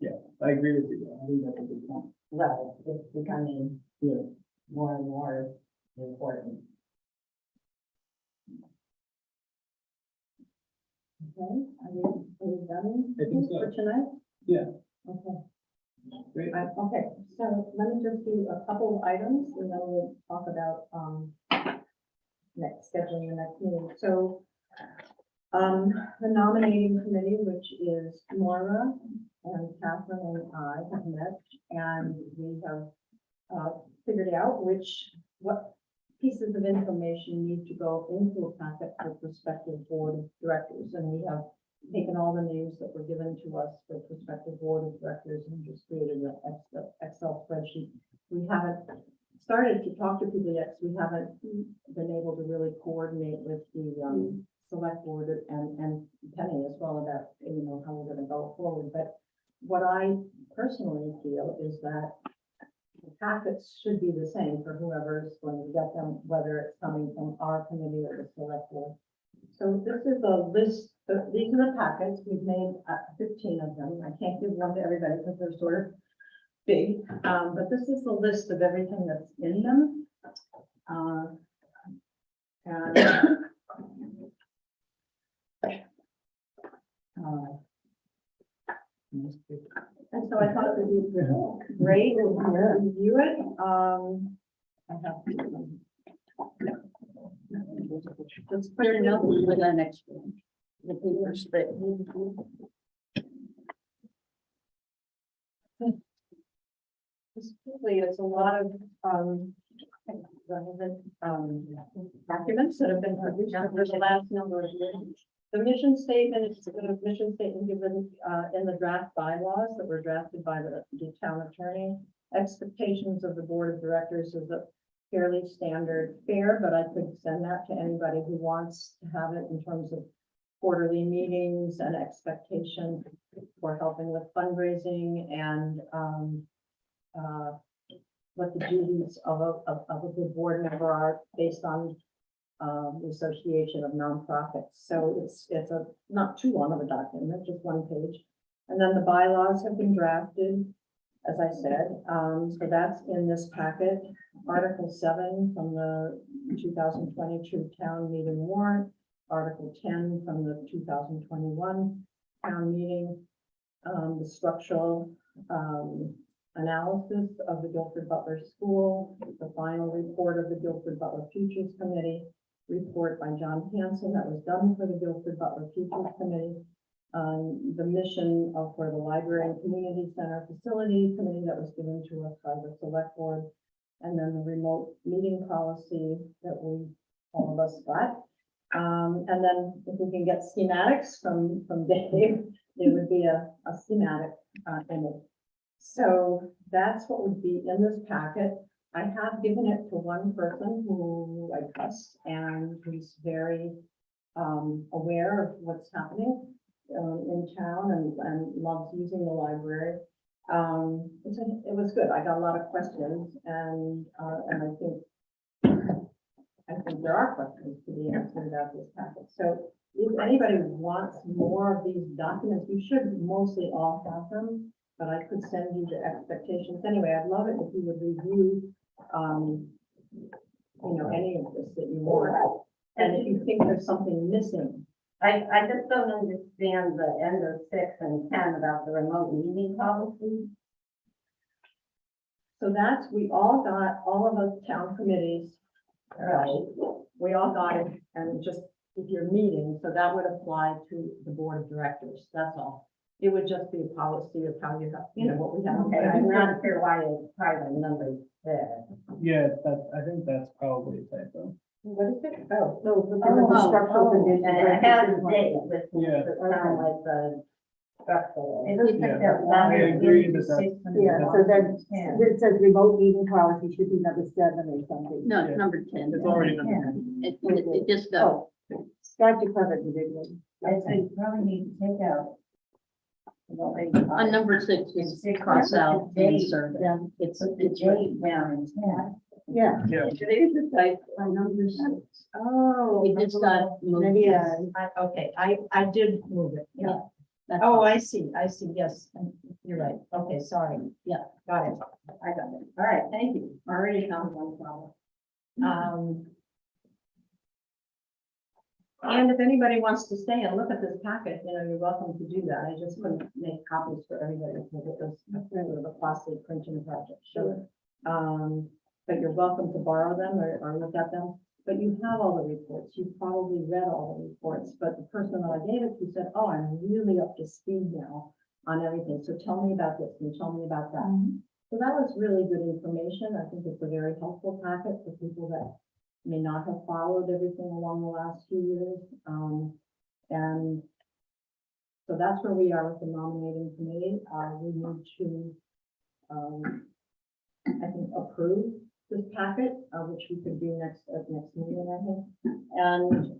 Yeah, I agree with you, though. I think that's a good point. well, it's becoming Yeah. more and more important. Okay, are we done I think so. for tonight? Yeah. Okay. Great. Okay, so let me just do a couple of items and then we'll talk about, scheduling the next meeting. So, the nominating committee, which is Moira and Catherine and I have met, and we have, figured out what pieces of information need to go into a packet for prospective board of directors, and we have taken all the names that were given to us for prospective board of directors and just created an Excel spreadsheet. We haven't started to talk to people yet, so we haven't been able to really coordinate with the select board and Penny as well about, how we're gonna go forward. But what I personally feel is that the packets should be the same for whoever's going to get them, whether it's coming from our committee or the select board. So this is a list, these are the packets, we've made 15 of them. I can't give one to everybody because they're sort of big, but this is the list of everything that's in them. And so I thought it would be great to review it. I have to. Let's put it up with our next one. The papers that. Really, it's a lot of, relevant, documents that have been produced over the last number of years. The mission statement is the mission statement given, in the draft bylaws that were drafted by the town attorney. Expectations of the board of directors is a fairly standard fare, but I could send that to anybody who wants to have it in terms of quarterly meetings and expectation for helping with fundraising and, what the duties of a good board member are based on the Association of Nonprofits. So it's a not too long of a document, just one page. And then the bylaws have been drafted, as I said. So that's in this packet. Article 7 from the 2022 town meeting warrant, Article 10 from the 2021 town meeting, the structural analysis of the Guilford Butler School, the final report of the Guilford Butler Futures Committee, report by John Hanson that was done for the Guilford Butler Futures Committee, the mission for the Library and Community Center Facility Committee that was given to us by the Select Board, and then the remote meeting policy that all of us got. And then if we can get schematics from Dave, it would be a schematic image. So that's what would be in this packet. I have given it to one person who I trust and who's very aware of what's happening in town and loves using the library. It was good. I got a lot of questions and I think there are questions to be answered about this packet. So if anybody wants more of these documents, you should mostly all have them, but I could send you the expectations. Anyway, I'd love it if you would review, any of this that you want. And if you think there's something missing. I just don't understand the end of 6 and 10 about the remote meeting policy. So that's, we all got, all of us town committees, Right. we all got it, and just if you're meeting, so that would apply to the board of directors, that's all. It would just be a policy of how you have, what we have. Okay, I'm not sure why it's private numbers there. Yeah, I think that's probably a typo. What is it? Oh, no. And it has a date, which Yeah. is kind of like the Structural. It looks like Yeah, that I one. agree that that's- Yeah, so then, it says remote meeting policy should be number 7 or something. No, Yeah. it's number 10. It's already number Yeah. 10. It just got, Oh, start to cover the big one. I say you probably need to take out. on number 6, is Six, cross put the out and date survey. down, It's, Put the it's right. date down in 10. Yeah. Yeah, Today's the type. On number 6. Oh. We just got moved. Yeah. Okay, I did move it, yeah. That's Oh, all. I see, yes, you're right, okay, sorry. Yeah. Got it, I got it, all right, thank you, already found one problem. And if anybody wants to stay and look at this packet, you're welcome to do that, I just couldn't make copies for everybody, because it was sort of a costly printing project, so. But you're welcome to borrow them or look at them. But you have all the reports, you've probably read all the reports, but the person that I gave it to said, oh, I'm really up to speed now on everything, so tell me about this and tell me about that. So that was really good information, I think it's a very helpful packet for people that may not have followed everything along the last few years. And so that's where we are with the nominating committee, we need to, I think, approve this packet, which we could do next meeting, I think. And,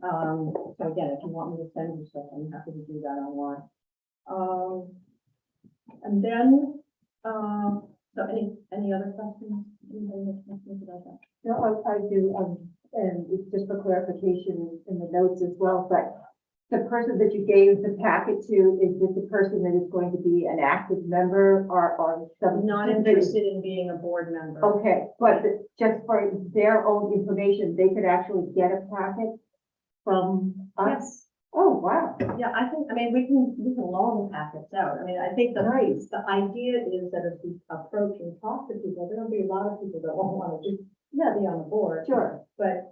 so again, if you want me to send you stuff, I'm happy to do that online. And then, so any other questions? Anybody have questions about that? No, I do, and it's just for clarification in the notes as well, but the person that you gave the packet to, is this the person that is going to be an active member or some? I'm not interested in being a board member. Okay, but just for their own information, they could actually get a packet from us? Yes. Oh, wow. Yeah, I mean, we can loan packets out. I mean, I think the idea is that as we approach and talk to people, there'll be a lot of people that won't want to be on the board, Sure. but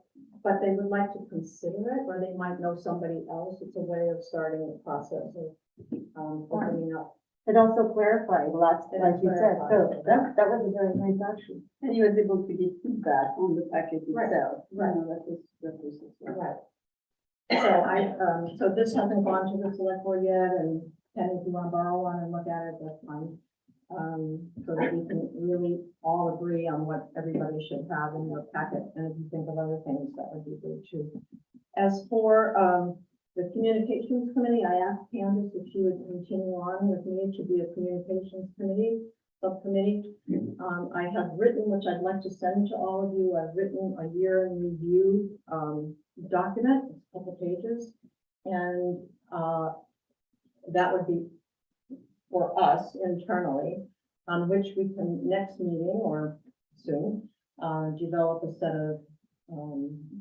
they would like to consider it, or they might know somebody else. It's a way of starting the process of opening up. And also clarifying lots, And like you said, so clarifying. that was a very nice action. And he was able to get feedback on the package Right, itself. right. That was. Right. So so this hasn't gone to the select board yet, and Penny, if you want to borrow one and look at it, that's fine. So that we can really all agree on what everybody should have in their packet, and if you think of other things, that would be good too. As for, the communications committee, I asked Candace if she would continue on with me to be a communications subcommittee. I have written, which I'd like to send to all of you, I've written a year in review, document, it's a couple pages, and, that would be for us internally, on which we can next meeting or soon, develop a set of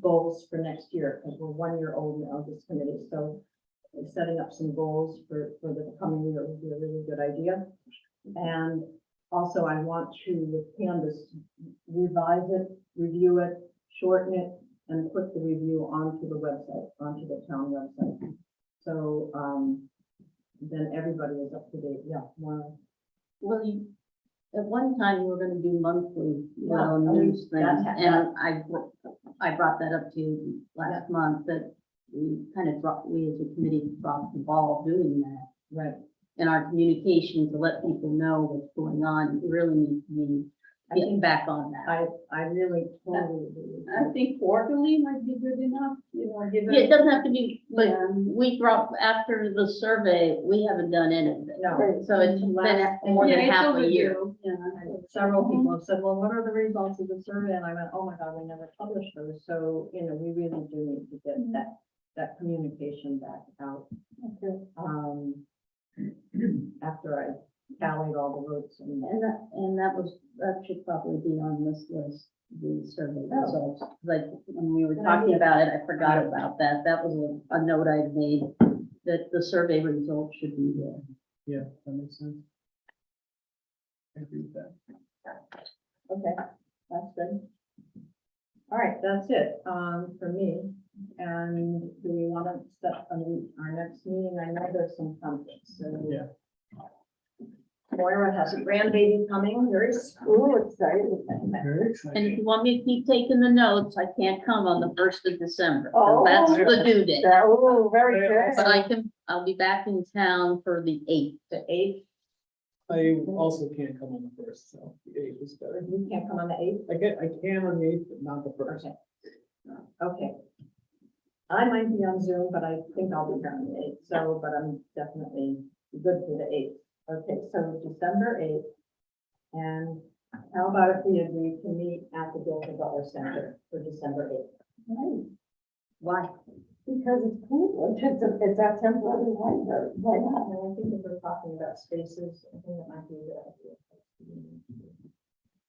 goals for next year, because we're 1 year old now, this committee, so setting up some goals for the coming year would be a really good idea. And also I want to, with Candace, revise it, review it, shorten it, and put the review onto the website, onto the town website. So, then everybody is up to date, yeah, more. Well, at one time, you were gonna do monthly, Yeah, news that things, ha- and I brought that up to you last month, that we kind of we as a committee dropped the ball doing that. Right. And our communication to let people know what's going on, we really need to be I getting think back on that. I really totally agree. with I you. think quarterly might be good enough, given. Yeah, it doesn't have to be, but Yeah. we dropped, after the survey, we haven't done anything. No. So it's been Last- more than Yeah, it's half a year. overdue. Yeah. And several people have said, well, what are the results of the survey? And I went, oh my God, we never published those. So, we really do need to get that communication back out. After I tallied all the votes and. And that should probably be on this list, the survey Oh. results. Like, when we were Good talking idea. about it, I forgot about that. That was a note I made, that the survey results should be there. yeah, that makes sense. I agree with that. Okay, that's good. All right, that's it, for me. And do we want to set our next meeting? I know there's some conflicts, so. Yeah. Moira, Sarah has a grandbaby coming, very Ooh, excited. Very And exciting. if you want me to keep taking the notes, I can't come on the 1st of December. So Oh. that's the due date. Oh, very But good. I'll be back in town for the 8th. the eighth. I also can't come on the first, so the eighth is better. You can't come on the eighth? I can on the eighth, but not the first. Okay. Okay. I might be on Zoom, but I think I'll be here on the eighth, so, but I'm definitely good for the eighth. Okay, so December eighth. And how about if we agree to meet at the Gilbert Butler Center for December eighth? Why? Because it's cool, it's our temporary library, why not? And I think if we're talking about spaces, I think it might be a good idea.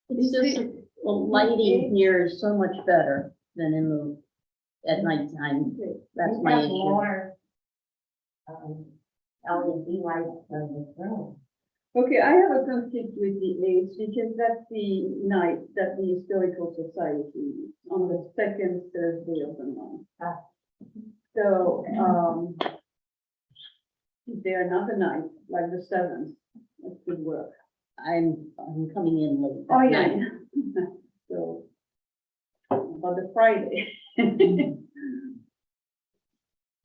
It's just, well, lighting here is so much better than in the, at nighttime. That's We my have issue. more, LED lights than this room. Okay, I have a conflict with the 8th because that's the night that the Historical Society meets on the second Thursday of the month. So, if they are not the night, like the 7th, that could work. I'm coming in late. Oh, that yeah. night. So, but the Friday.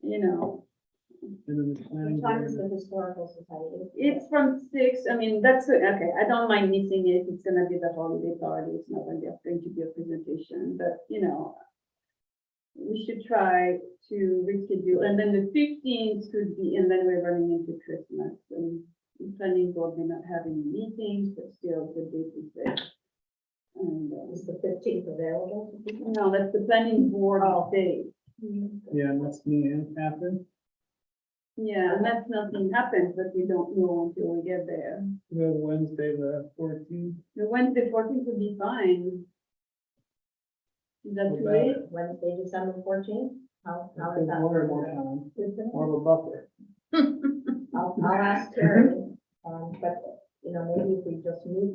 You know, And then the planning What time is board. the Historical Society? it's from 6, I mean, that's, okay, I don't mind missing it, it's gonna be the holiday party, it's not going to be a presentation, but, you know, we should try to reschedule, and then the 15th could be, and then we're running into Christmas, and the planning board may not have any meetings, but still, the date is there. And, Is the 15th available? no, that's the planning board day. Yeah, and that's me and Catherine. Yeah, unless nothing happens, but we don't know until we get there. We have Wednesday, the 14th. The Wednesday 14th would be fine. Is that What too about late? Wednesday, December 14th? How I is think that? more time, more of a buffer. I'll ask Terry, but, you know, maybe if we just meet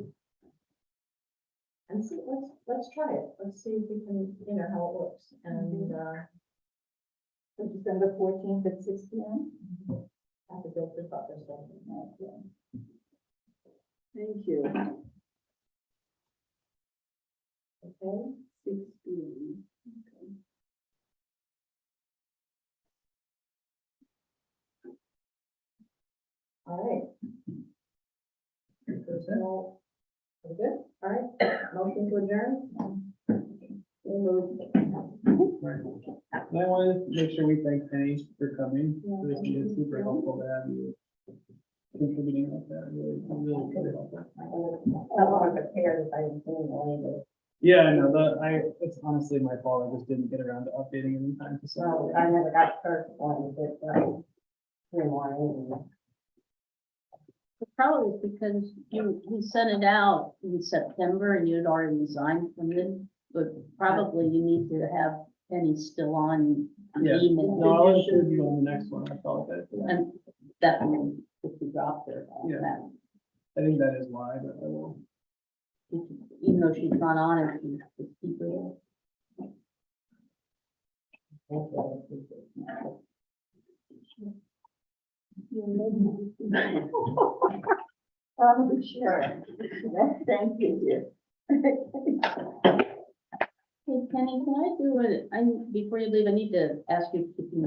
and see, let's try it. Let's see if we can, you know, how it works. And, So December 14th at 6 p.m. have to go through Butler Center. Thank you. Okay, 6 p.m. Okay. all right. There's no, we're good? All right, motion to adjourn? Right. And I wanted to make sure we thank Penny for coming. This is super helpful to have you contributing like that. Really helpful. I want to prepare if I was doing the labor. Yeah, I know, it's honestly my fault. I just didn't get around to updating it in time to send So it. I never got first one, but, three more. The problem is because he sent it out in September and you had already resigned from it, but probably you need to have Penny still on the Yeah. email. No, I'll include you on the next one. I apologize for that. And definitely, if you drop her, Yeah. that, I think that is why, but I will. even though she's not on it, she's just keep her. Thank you. Sure. Thank you, dear. Hey, Penny, can I do it? Before you leave, I need to ask you if you can